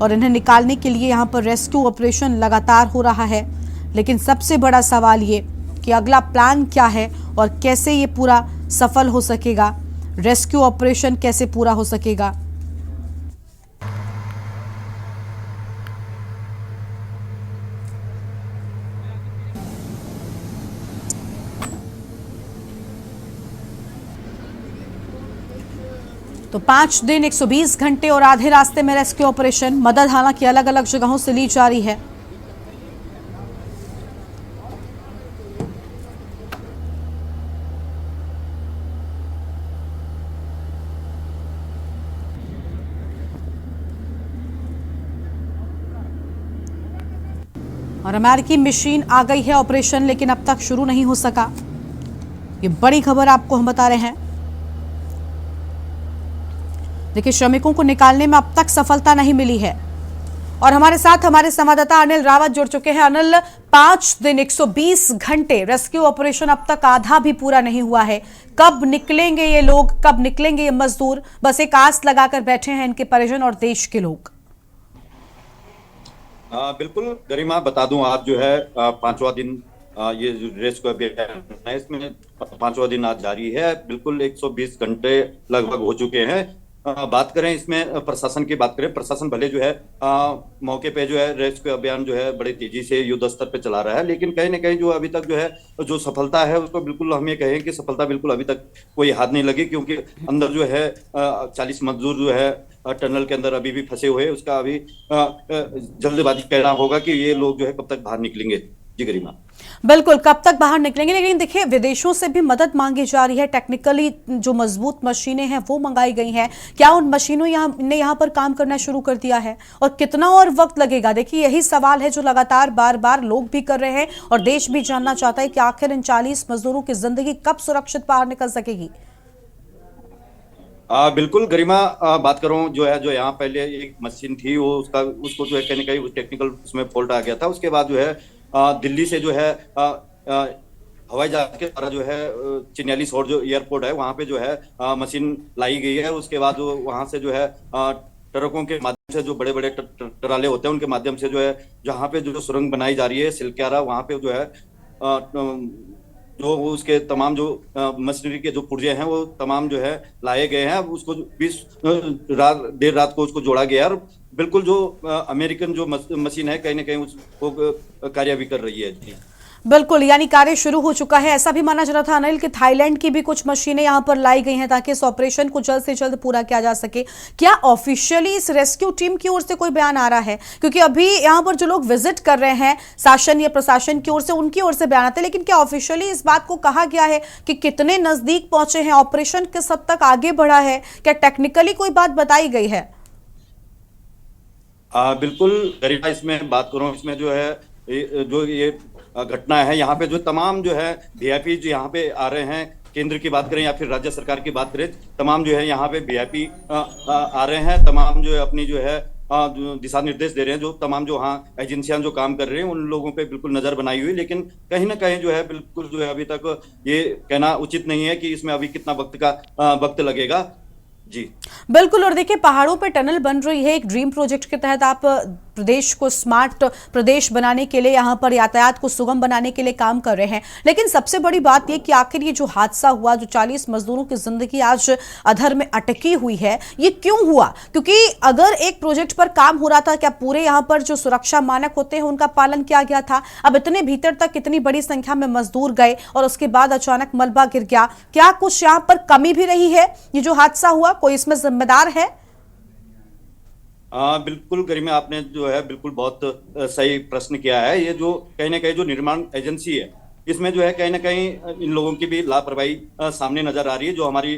और इन्हें निकालने के लिए यहां पर रेस्क्यू ऑपरेशन लगातार हो रहा है। लेकिन सबसे बड़ा सवाल ये कि अगला प्लान क्या है और कैसे ये पूरा सफल हो सकेगा, रेस्क्यू ऑपरेशन कैसे पूरा हो सकेगा। तो 5 दिन 120 घंटे और आधे रास्ते में रेस्क्यू ऑपरेशन। मदद हालांकि अलग अलग जगहों से ली जा रही है। और अमेरिकी मशीन आ गई है ऑपरेशन, लेकिन अब तक शुरू नहीं हो सका। ये बड़ी खबर आपको हम बता रहे हैं। देखिए, श्रमिकों को निकालने में अब तक सफलता नहीं मिली है। और हमारे साथ हमारे संवाददाता अनिल रावत जुड़ चुके हैं। अनिल, 5 दिन 120 घंटे रेस्क्यू ऑपरेशन, अब तक आधा भी पूरा नहीं हुआ है। कब निकलेंगे ये लोग, कब निकलेंगे ये मजदूर? बस एक आस लगाकर बैठे हैं इनके परिजन और देश के लोग। बिल्कुल गरिमा, बता दूं, आज जो है 5वां दिन ये रेस्क्यू अभियान है, इसमें 5वां दिन आज जारी है। बिल्कुल 120 घंटे लगभग हो चुके हैं। बात करें इसमें प्रशासन की बात करें, प्रशासन भले जो है मौके पे जो है रेस्क्यू अभियान जो है बड़े तेजी से युद्ध स्तर पे चला रहा है, लेकिन कहीं ना कहीं जो अभी तक जो है जो सफलता है उसको बिल्कुल हम ये कहें कि सफलता बिल्कुल अभी तक कोई हाथ नहीं लगी, क्योंकि अंदर जो है 40 मजदूर जो है टनल के अंदर अभी भी फंसे हुए हैं। उसका अभी जल्दबाजी कहना होगा कि ये लोग जो है कब तक बाहर निकलेंगे। जी गरिमा, बिल्कुल, कब तक बाहर निकलेंगे। लेकिन देखिए, विदेशों से भी मदद मांगी जा रही है। टेक्निकली जो मजबूत मशीनें हैं वो मंगाई गई हैं। क्या उन मशीनों ने यहाँ पर काम करना शुरू कर दिया है और कितना और वक्त लगेगा? देखिए, यही सवाल है जो लगातार बार बार लोग भी कर रहे हैं और देश भी जानना चाहता है कि आखिर इन 40 मजदूरों की जिंदगी कब सुरक्षित बाहर निकल सकेगी। बिल्कुल गरिमा, बात करूं जो है जो यहाँ पहले एक मशीन थी वो उसको जो है कहीं ना कहीं टेक्निकल उसमें फॉल्ट आ गया था। उसके बाद जो है दिल्ली से जो है हवाई जहाज के द्वारा जो है चिन्यालीसौर जो एयरपोर्ट है वहाँ पे जो है मशीन लाई गई है। उसके बाद वहाँ से जो है ट्रकों के माध्यम से, जो बड़े बड़े ट्राले होते हैं उनके माध्यम से जो है जहाँ पे जो सुरंग बनाई जा रही है सिलक्यारा, वहाँ पे जो है जो उसके तमाम जो मशीनरी के जो पुर्जे हैं वो तमाम जो है लाए गए हैं। उसको 20 देर रात को उसको जोड़ा गया और बिल्कुल जो अमेरिकन जो मशीन है कहीं ना कहीं उसको कार्य भी कर रही है। जी बिल्कुल, यानी कार्य शुरू हो चुका है। ऐसा भी माना जा रहा था अनिल कि थाईलैंड की भी कुछ मशीनें यहां पर लाई गई हैं ताकि इस ऑपरेशन को जल्द से जल्द पूरा किया जा सके। क्या ऑफिशियली इस रेस्क्यू टीम की ओर से कोई बयान आ रहा है? क्योंकि अभी यहां पर जो लोग विजिट कर रहे हैं शासन या प्रशासन की ओर से, उनकी ओर से बयान आते हैं, लेकिन क्या ऑफिशियली इस बात को कहा गया है कि कितने नजदीक पहुंचे हैं, ऑपरेशन किस हद तक आगे बढ़ा है? क्या टेक्निकली कोई बात बताई गई है? बिल्कुल गरिमा, इसमें बात करूं, इसमें जो है जो ये घटना है यहाँ पे जो तमाम जो है वीआईपी जो यहाँ पे आ रहे हैं, केंद्र की बात करें या फिर राज्य सरकार की बात करें, तमाम जो है यहाँ पे वीआईपी आ रहे हैं। तमाम जो है अपनी जो है दिशा निर्देश दे रहे हैं। जो तमाम जो हाँ एजेंसियां जो काम कर रहे हैं उन लोगों पे बिल्कुल नजर बनाई हुई, लेकिन कहीं ना कहीं जो है बिल्कुल जो है अभी तक ये कहना उचित नहीं है कि इसमें अभी कितना वक्त लगेगा। जी बिल्कुल। और देखिए, पहाड़ों पे टनल बन रही है एक ड्रीम प्रोजेक्ट के तहत। आप प्रदेश को स्मार्ट प्रदेश बनाने के लिए, यहाँ पर यातायात को सुगम बनाने के लिए काम कर रहे हैं। लेकिन सबसे बड़ी बात यह कि आखिर ये जो हादसा हुआ, जो 40 मजदूरों की जिंदगी आज अधर में अटकी हुई है, ये क्यों हुआ? क्योंकि अगर एक प्रोजेक्ट पर काम हो रहा था, क्या पूरे यहाँ पर जो सुरक्षा मानक होते हैं उनका पालन किया गया था? अब इतने भीतर तक कितनी बड़ी संख्या में मजदूर गए और उसके बाद अचानक मलबा गिर गया। क्या कुछ यहाँ पर कमी भी रही है? ये जो हादसा हुआ, कोई इसमें जिम्मेदार है? बिल्कुल गरिमा, आपने जो है बिल्कुल बहुत सही प्रश्न किया है। ये जो कहीं ना कहीं जो निर्माण एजेंसी है, इसमें जो है कहीं ना कहीं इन लोगों की भी लापरवाही सामने नजर आ रही है। जो हमारी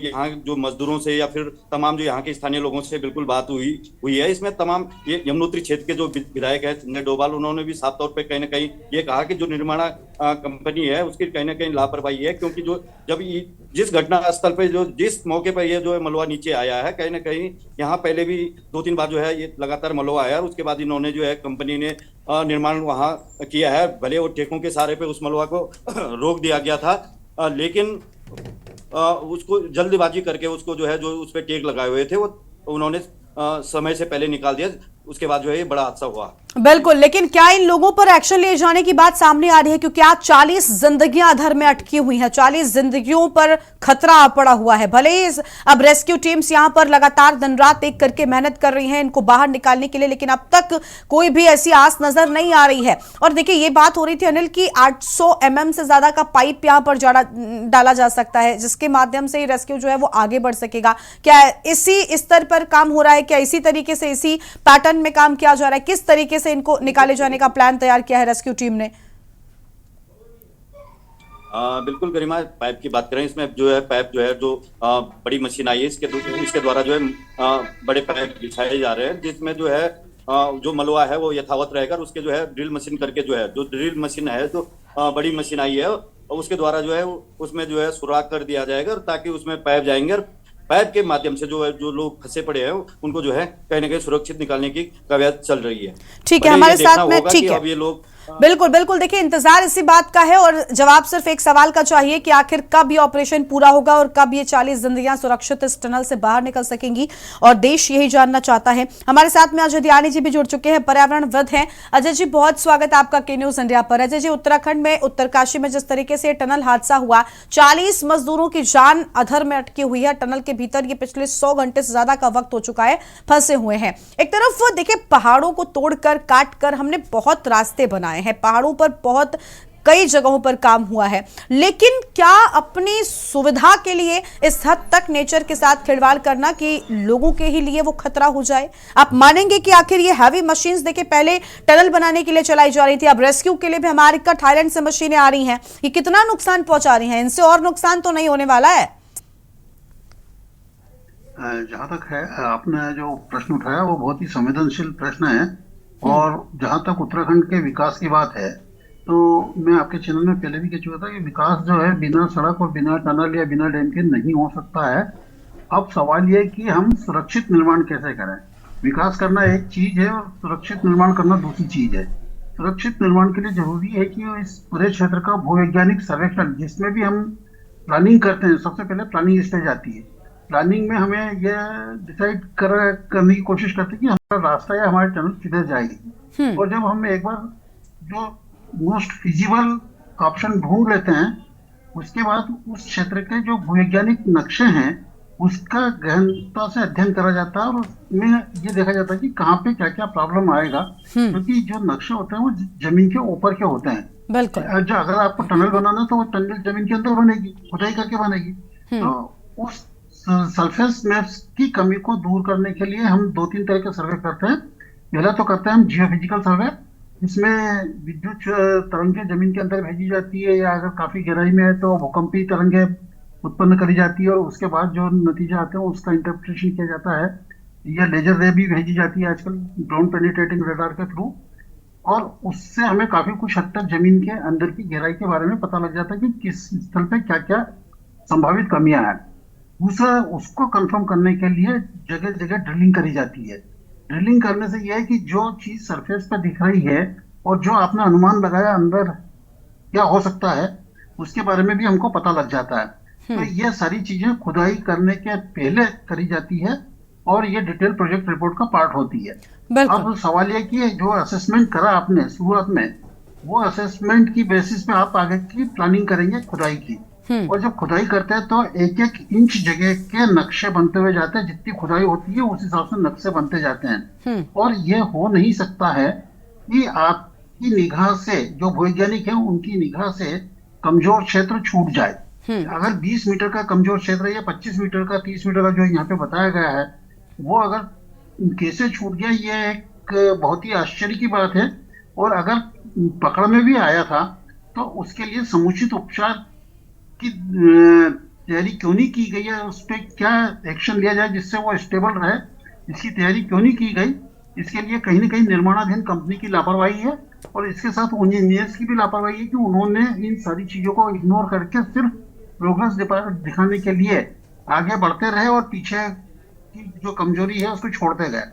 यहाँ जो मजदूरों से या फिर तमाम जो यहाँ के स्थानीय लोगों से बिल्कुल बात हुई है, इसमें तमाम ये यमुनोत्री क्षेत्र के जो विधायक है संजय डोभाल, उन्होंने भी साफ तौर पे कहीं ना कहीं ये कहा कि जो निर्माण कंपनी है उसकी कहीं ना कहीं लापरवाही है, क्योंकि जो जब जिस घटना स्थल पे जो जिस मौके पर ये जो है मलबा नीचे आया है, कहीं ना कहीं यहाँ पहले भी 2-3 बार जो है ये लगातार मलबा आया, और उसके बाद इन्होंने जो है कंपनी ने निर्माण वहाँ किया है। भले वो ठेकों के सहारे पे उस मलबा को रोक दिया गया था, लेकिन उसको जल्दबाजी करके उसको जो है जो उस पर टेक लगाए हुए थे वो उन्होंने समय से पहले निकाल दिया। उसके बाद जो है ये बड़ा हादसा हुआ। बिल्कुल, लेकिन क्या इन लोगों पर एक्शन लिए जाने की बात सामने आ रही है? क्योंकि आज 40 जिंदगियां अधर में अटकी हुई हैं, 40 जिंदगियों पर खतरा पड़ा हुआ है। भले ही अब रेस्क्यू टीम्स यहां पर लगातार दिन रात एक करके मेहनत कर रही हैं इनको बाहर निकालने के लिए, लेकिन अब तक कोई भी ऐसी आस नजर नहीं आ रही है। और देखिए, ये बात हो रही थी अनिल की 800 mm से ज्यादा का पाइप यहां पर डाला जा सकता है, जिसके माध्यम से रेस्क्यू जो है वो आगे बढ़ सकेगा। क्या इसी स्तर पर काम हो रहा है? क्या इसी तरीके से, इसी पैटर्न में काम किया जा रहा है? किस तरीके से इनको निकाले जाने का प्लान तैयार किया है रेस्क्यू टीम ने? बिल्कुल गरिमा, पाइप की बात करें, इसमें जो है पाइप जो है जो बड़ी मशीन आई है इसके द्वारा जो है बड़े पाइप बिछाए जा रहे हैं, जिसमें जो है जो मलबा है वो यथावत रहेगा। उसके जो है ड्रिल मशीन करके जो है, जो ड्रिल मशीन है जो बड़ी मशीन आई है, उसके द्वारा जो है उसमें जो है सुराख कर दिया जाएगा, ताकि उसमें पाइप जाएंगे और पाइप के माध्यम से जो है जो लोग फंसे पड़े हैं उनको जो है कहीं ना कहीं सुरक्षित निकालने की कवायद चल रही है। ठीक है, हमारे साथ में ठीक है। अब ये लोग बिल्कुल बिल्कुल, देखिए इंतजार इसी बात का है और जवाब सिर्फ एक सवाल का चाहिए कि आखिर कब ये ऑपरेशन पूरा होगा और कब ये 40 जिंदगियां सुरक्षित इस टनल से बाहर निकल सकेंगी, और देश यही जानना चाहता है। हमारे साथ में अजय दियानी जी भी जुड़ चुके हैं, पर्यावरणविद हैं। अजय जी, बहुत स्वागत है आपका के न्यूज इंडिया पर। अजय जी, उत्तराखंड में उत्तरकाशी में जिस तरीके से टनल हादसा हुआ, 40 मजदूरों की जान अधर में अटकी हुई है टनल के भीतर। ये पिछले 100 घंटे से ज्यादा का वक्त हो चुका है फंसे हुए हैं। एक तरफ देखिए, पहाड़ों को तोड़कर काटकर हमने बहुत रास्ते बनाए हैं, पहाड़ों पर बहुत कई जगहों पर काम हुआ है, लेकिन क्या अपनी सुविधा के लिए इस हद तक नेचर के साथ खिलवाड़ करना कि लोगों के ही लिए वो खतरा हो जाए? आप मानेंगे कि आखिर ये हैवी मशीन्स देखिए पहले टनल बनाने के लिए चलाई जा रही थी, अब रेस्क्यू के लिए भी अमेरिका थाईलैंड से मशीनें आ रही हैं, ये कितना नुकसान पहुंचा रही हैं? इनसे और नुकसान तो नहीं होने वाला है? जहाँ तक है, आपने जो प्रश्न उठाया वो बहुत ही संवेदनशील प्रश्न है। और जहाँ तक उत्तराखंड के विकास की बात है, तो मैं आपके चैनल में पहले भी कह चुका था कि विकास जो है बिना सड़क और बिना टनल या बिना डैम के नहीं हो सकता है। अब सवाल ये है कि हम सुरक्षित निर्माण कैसे करें। विकास करना एक चीज है और सुरक्षित निर्माण करना दूसरी चीज है। सुरक्षित निर्माण के लिए जरूरी है कि इस पूरे क्षेत्र का भूवैज्ञानिक सर्वेक्षण, जिसमें भी हम प्लानिंग करते हैं, सबसे पहले प्लानिंग स्टेज आती है। प्लानिंग में हमें यह डिसाइड करने की कोशिश करते हैं कि हमारा रास्ता या हमारी टनल किधर जाएगी। और जब हम एक बार जो मोस्ट फिजिबल ऑप्शन ढूंढ लेते हैं, उसके बाद उस क्षेत्र के जो भूवैज्ञानिक नक्शे हैं उसका गहनता से अध्ययन करा जाता है और उसमें ये देखा जाता है कि कहाँ पे क्या क्या प्रॉब्लम आएगा, क्योंकि जो नक्शे होते हैं वो जमीन के ऊपर के होते हैं। बिल्कुल। जो अगर आपको टनल बनाना है तो वो टनल जमीन के अंदर बनेगी, खुदाई करके बनेगी। तो उस सरफेस मैप्स की कमी को दूर करने के लिए हम 2-3 तरह के सर्वे करते हैं। पहला तो करते हैं हम जियोफिजिकल सर्वे, इसमें विद्युत तरंगें जमीन के अंदर भेजी जाती है, या अगर काफी गहराई में है तो भूकंपीय तरंगें उत्पन्न करी जाती है और उसके बाद जो नतीजा आते हैं उसका इंटरप्रिटेशन किया जाता है। या लेजर रे भी भेजी जाती है आजकल ग्राउंड पेनिट्रेटिंग रडार के थ्रू, और उससे हमें काफी कुछ हद तक जमीन के अंदर की गहराई के बारे में पता लग जाता है कि किस स्थल पे क्या क्या संभावित कमियां हैं। दूसरा, उसको कंफर्म करने के लिए जगह जगह ड्रिलिंग करी जाती है। ड्रिलिंग करने से यह है कि जो चीज सरफेस पर दिख रही है और जो आपने अनुमान लगाया अंदर क्या हो सकता है, उसके बारे में भी हमको पता लग जाता है। तो ये सारी चीजें खुदाई करने के पहले करी जाती है और ये डिटेल प्रोजेक्ट रिपोर्ट का पार्ट होती है। अब सवाल ये कि जो असेसमेंट करा आपने शुरुआत में, वो असेसमेंट की बेसिस पे आप आगे की प्लानिंग करेंगे खुदाई की। और जब खुदाई करते हैं तो 1-1 इंच जगह के नक्शे बनते हुए जाते हैं। जितनी खुदाई होती है उस हिसाब से नक्शे बनते जाते हैं। और ये हो नहीं सकता है कि आपकी निगाह से, जो वैज्ञानिक है उनकी निगाह से कमजोर क्षेत्र छूट जाए। अगर 20 मीटर का कमजोर क्षेत्र या 25 मीटर का, 30 मीटर का जो यहाँ पे बताया गया है, वो अगर कैसे छूट गया, ये एक बहुत ही आश्चर्य की बात है। और अगर पकड़ में भी आया था तो उसके लिए समुचित उपचार की तैयारी क्यों नहीं की गई है, उस पर क्या एक्शन लिया जाए जिससे वो स्टेबल रहे, इसकी तैयारी क्यों नहीं की गई। इसके लिए कहीं ना कहीं निर्माणाधीन कंपनी की लापरवाही है और इसके साथ इंजीनियर्स की भी लापरवाही है कि उन्होंने इन सारी चीजों को इग्नोर करके सिर्फ प्रोग्रेस दिखाने के लिए आगे बढ़ते रहे और पीछे की जो कमजोरी है उसको छोड़ते गए।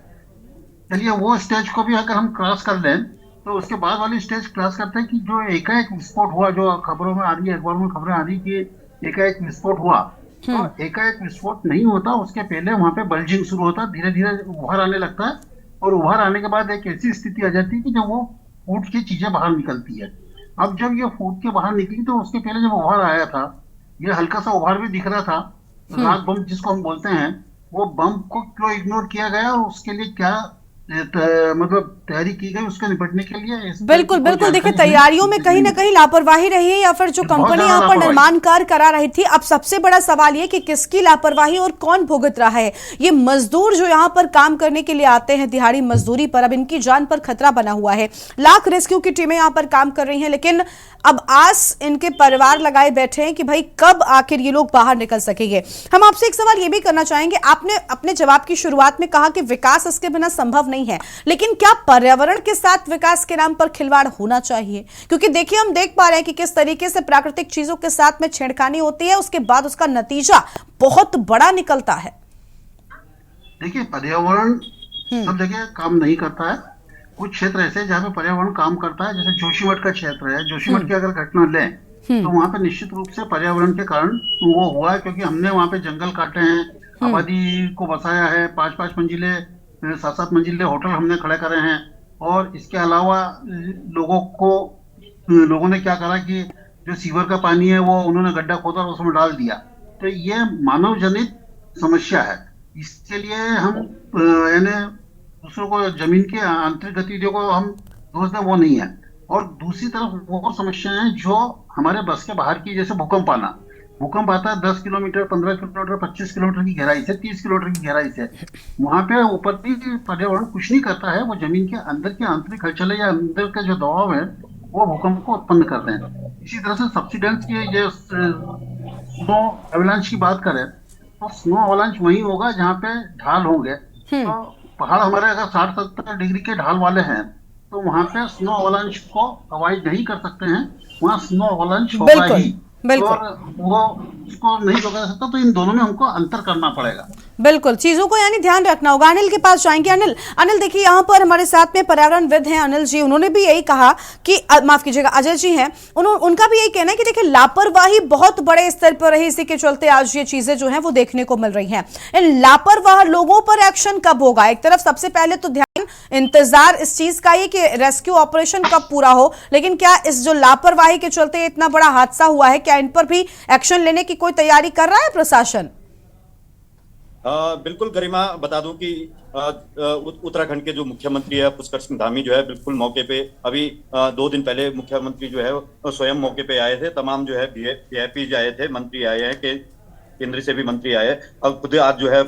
चलिए, वो स्टेज को भी अगर हम क्रॉस कर लें तो उसके बाद वाली स्टेज क्रॉस करते हैं कि जो एकाएक विस्फोट हुआ, जो खबरों में आ रही है, अखबारों में खबरें आ रही कि एकाएक विस्फोट हुआ। तो एकाएक विस्फोट नहीं होता, उसके पहले वहां पे बल्जिंग शुरू होता है, धीरे धीरे उभर आने लगता है और उभर आने के बाद एक ऐसी स्थिति आ जाती है कि जब वो फूट की चीजें बाहर निकलती है। अब जब ये फूट के बाहर निकली तो उसके पहले जब उभर आया था, ये हल्का सा उभर भी दिख रहा था, रात बम जिसको हम बोलते हैं, वो बम को क्यों इग्नोर किया गया और उसके लिए क्या मतलब तैयारी की गई उसके निपटने के लिए? बिल्कुल बिल्कुल, देखिए तैयारियों में कहीं ना कहीं लापरवाही रही है या फिर जो कंपनी यहाँ पर निर्माण कार्य करा रही थी। अब सबसे बड़ा सवाल ये कि किसकी लापरवाही और कौन भुगत रहा है। ये मजदूर जो यहाँ पर काम करने के लिए आते हैं दिहाड़ी मजदूरी पर, अब इनकी जान पर खतरा बना हुआ है। लाख रेस्क्यू की टीमें यहाँ पर काम कर रही हैं, लेकिन अब आस इनके परिवार लगाए बैठे हैं कि भाई कब आखिर ये लोग बाहर निकल सकेंगे। हम आपसे एक सवाल ये भी करना चाहेंगे, आपने अपने जवाब की शुरुआत में कहा कि विकास इसके बिना संभव नहीं है, लेकिन क्या पर्यावरण के साथ विकास के नाम पर खिलवाड़ होना चाहिए? क्योंकि देखिए हम देख पा रहे हैं कि किस तरीके से प्राकृतिक चीजों के साथ में छेड़खानी होती है, उसके बाद उसका नतीजा बहुत बड़ा निकलता है। देखिए पर्यावरण सब जगह काम नहीं करता है, कुछ क्षेत्र ऐसे हैं जहाँ पे पर्यावरण काम करता है। जैसे जोशीमठ का क्षेत्र है, जोशीमठ की अगर घटना लें तो वहाँ पे निश्चित रूप से पर्यावरण के कारण वो हुआ है, क्योंकि हमने वहाँ पे जंगल काटे हैं, आबादी को बसाया है, 5-5 मंजिले 7-7 मंजिले होटल हमने खड़े करे हैं, और इसके अलावा लोगों ने क्या करा कि जो सीवर का पानी है वो उन्होंने गड्ढा खोदा और उसमें डाल दिया। तो ये मानव जनित समस्या है। इसके लिए हम यानी दूसरों को जमीन के आंतरिक गतिविधियों को हम दोष दें वो नहीं है। और दूसरी तरफ वो समस्याएं हैं जो हमारे बस के बाहर की, जैसे भूकंप आना। भूकंप आता है 10 किलोमीटर, 15 किलोमीटर, 25 किलोमीटर की गहराई से, 30 किलोमीटर की गहराई से। वहां पे ऊपर भी पर्यावरण कुछ नहीं करता है, वो जमीन के अंदर की आंतरिक हलचल या अंदर का जो दबाव है वो भूकंप को उत्पन्न करते हैं। इसी तरह से सब्सिडेंस की ये स्नो एवलांच की बात करें तो स्नो एवलांच वही होगा जहाँ पे ढाल होंगे। तो पहाड़ हमारे अगर 60-70 डिग्री के ढाल वाले हैं तो वहां पे स्नो एवलांच को अवॉइड नहीं कर सकते हैं, वहां स्नो एवलांच होगा ही। और वो उसको नहीं रोका सकता, तो इन दोनों में हमको अंतर करना पड़ेगा। बिल्कुल, चीजों को यानी ध्यान रखना होगा। अनिल के पास जाएंगे। अनिल देखिए यहाँ पर हमारे साथ में पर्यावरणविद हैं अनिल जी, उन्होंने भी यही कहा कि माफ कीजिएगा अजय जी हैं, उनका भी यही कहना है कि देखिए लापरवाही बहुत बड़े स्तर पर रही, इसी के चलते आज ये चीजें जो हैं वो देखने को मिल रही हैं। इन लापरवाह लोगों पर एक्शन कब होगा? एक तरफ सबसे पहले तो इंतजार इस चीज का ही कि रेस्क्यू ऑपरेशन कब पूरा हो, लेकिन क्या इस जो लापरवाही के चलते इतना बड़ा हादसा हुआ है, क्या इन पर भी एक्शन लेने की कोई तैयारी कर रहा है प्रशासन? बिल्कुल गरिमा, बता दूं कि उत्तराखंड के जो मुख्यमंत्री है पुष्कर सिंह धामी जो है बिल्कुल मौके पे, अभी 2 दिन पहले मुख्यमंत्री जो है स्वयं मौके पे आए थे। तमाम जो है वीआईपी आए थे, मंत्री आए हैं, केंद्र से भी मंत्री आए, और खुद आज जो है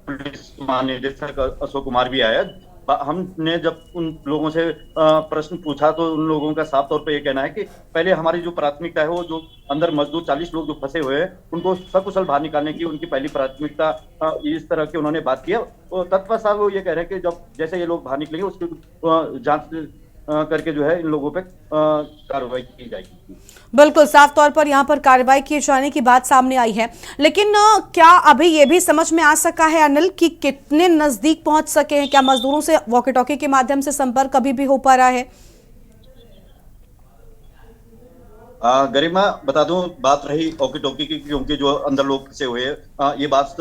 पुलिस महानिदेशक अशोक कुमार भी आया। हमने जब उन लोगों से प्रश्न पूछा तो उन लोगों का साफ तौर पे ये कहना है कि पहले हमारी जो प्राथमिकता है वो जो अंदर मजदूर 40 लोग जो फंसे हुए हैं उनको सकुशल बाहर निकालने की उनकी पहली प्राथमिकता, इस तरह की उन्होंने बात की है। तो तत्पश्चात वो ये कह रहे हैं कि जब जैसे ये लोग बाहर निकलेंगे उसकी जांच करके जो है इन लोगों पे कार्रवाई की जाएगी। बिल्कुल, साफ तौर पर यहाँ पर कार्रवाई किए जाने की बात सामने आई है, लेकिन क्या अभी ये भी समझ में आ सका है अनिल कि कितने नजदीक पहुंच सके हैं? क्या मजदूरों से वॉकी टॉकी के माध्यम से संपर्क कभी भी हो पा रहा है? गरिमा, बता दूं, बात रही वॉकी टॉकी की, क्योंकि जो अंदर लोग फंसे हुए ये बात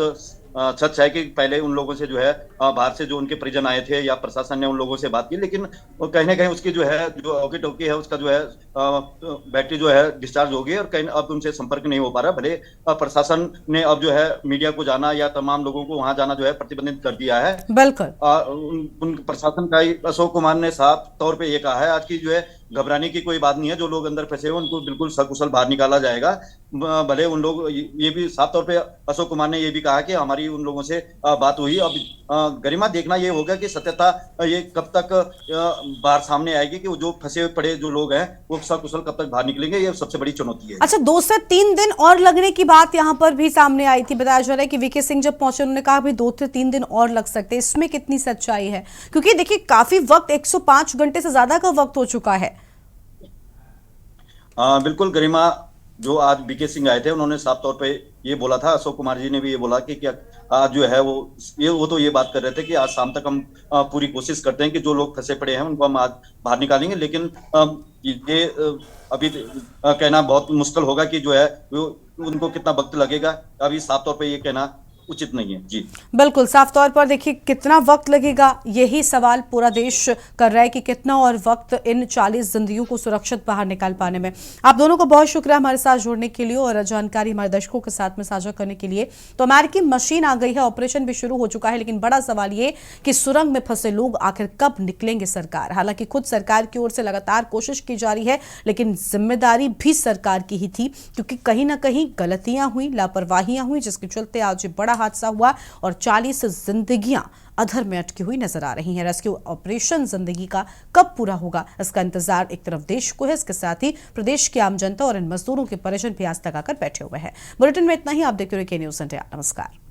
सच है कि पहले उन लोगों से जो है बाहर से जो उनके परिजन आए थे या प्रशासन ने उन लोगों से बात की, लेकिन कहीं ना कहीं उसकी जो है जो वॉकी टॉकी है उसका जो है बैटरी जो है डिस्चार्ज हो गई और कहीं अब उनसे संपर्क नहीं हो पा रहा। भले प्रशासन ने अब जो है मीडिया को जाना या तमाम लोगों को वहां जाना जो है प्रतिबंधित कर दिया है। बिल्कुल उन प्रशासन का अशोक कुमार ने साफ तौर पे ये कहा है आज की जो है घबराने की कोई बात नहीं है, जो लोग अंदर फंसे हुए उनको बिल्कुल सकुशल बाहर निकाला जाएगा। भले उन लोग, ये भी साफ तौर पे अशोक कुमार ने ये भी कहा कि हमारी उन लोगों से बात हुई। अब गरिमा देखना ये होगा कि सत्यता ये कब तक बाहर सामने आएगी कि वो जो फंसे पड़े जो लोग हैं वो सकुशल कब तक बाहर निकलेंगे, ये सबसे बड़ी चुनौती है। अच्छा, 2 से 3 दिन और लगने की बात यहाँ पर भी सामने आई थी। बताया जा रहा है कि वीके सिंह जब पहुंचे उन्होंने कहा 2 से 3 दिन और लग सकते हैं। इसमें कितनी सच्चाई है? क्योंकि देखिए काफी वक्त, 105 घंटे से ज्यादा का वक्त हो चुका है। बिल्कुल गरिमा, जो आज बीके सिंह आए थे उन्होंने साफ तौर पे ये बोला था, अशोक कुमार जी ने भी ये बोला कि क्या आज जो है वो तो ये बात कर रहे थे कि आज शाम तक हम पूरी कोशिश करते हैं कि जो लोग फंसे पड़े हैं उनको हम आज बाहर निकालेंगे, लेकिन ये अभी कहना बहुत मुश्किल होगा कि जो है उनको कितना वक्त लगेगा। अभी साफ तौर पे ये कहना उचित नहीं है। जी बिल्कुल, साफ तौर पर देखिए कितना वक्त लगेगा, यही सवाल पूरा देश कर रहा है कि कितना और वक्त इन 40 जिंदगियों को सुरक्षित बाहर निकाल पाने में। आप दोनों को बहुत शुक्रिया हमारे साथ जुड़ने के लिए और जानकारी हमारे दर्शकों के साथ में साझा करने के लिए। तो अमेरिकी मशीन आ गई है, ऑपरेशन भी शुरू हो चुका है, लेकिन बड़ा सवाल ये कि सुरंग में फंसे लोग आखिर कब निकलेंगे सरकार। हालांकि खुद सरकार की ओर से लगातार कोशिश की जा रही है, लेकिन जिम्मेदारी भी सरकार की ही थी, क्योंकि कहीं ना कहीं गलतियां हुई, लापरवाहियां हुई, जिसके चलते आज बड़ा हादसा हुआ और 40 जिंदगियां अधर में अटकी हुई नजर आ रही हैं। रेस्क्यू ऑपरेशन जिंदगी का कब पूरा होगा, इसका इंतजार एक तरफ देश को है, इसके साथ ही प्रदेश की आम जनता और इन मजदूरों के परिजन भी आस लगाकर बैठे हुए हैं। बुलेटिन में इतना ही। आप देखते रहिए के न्यूज़ इंडिया। नमस्कार।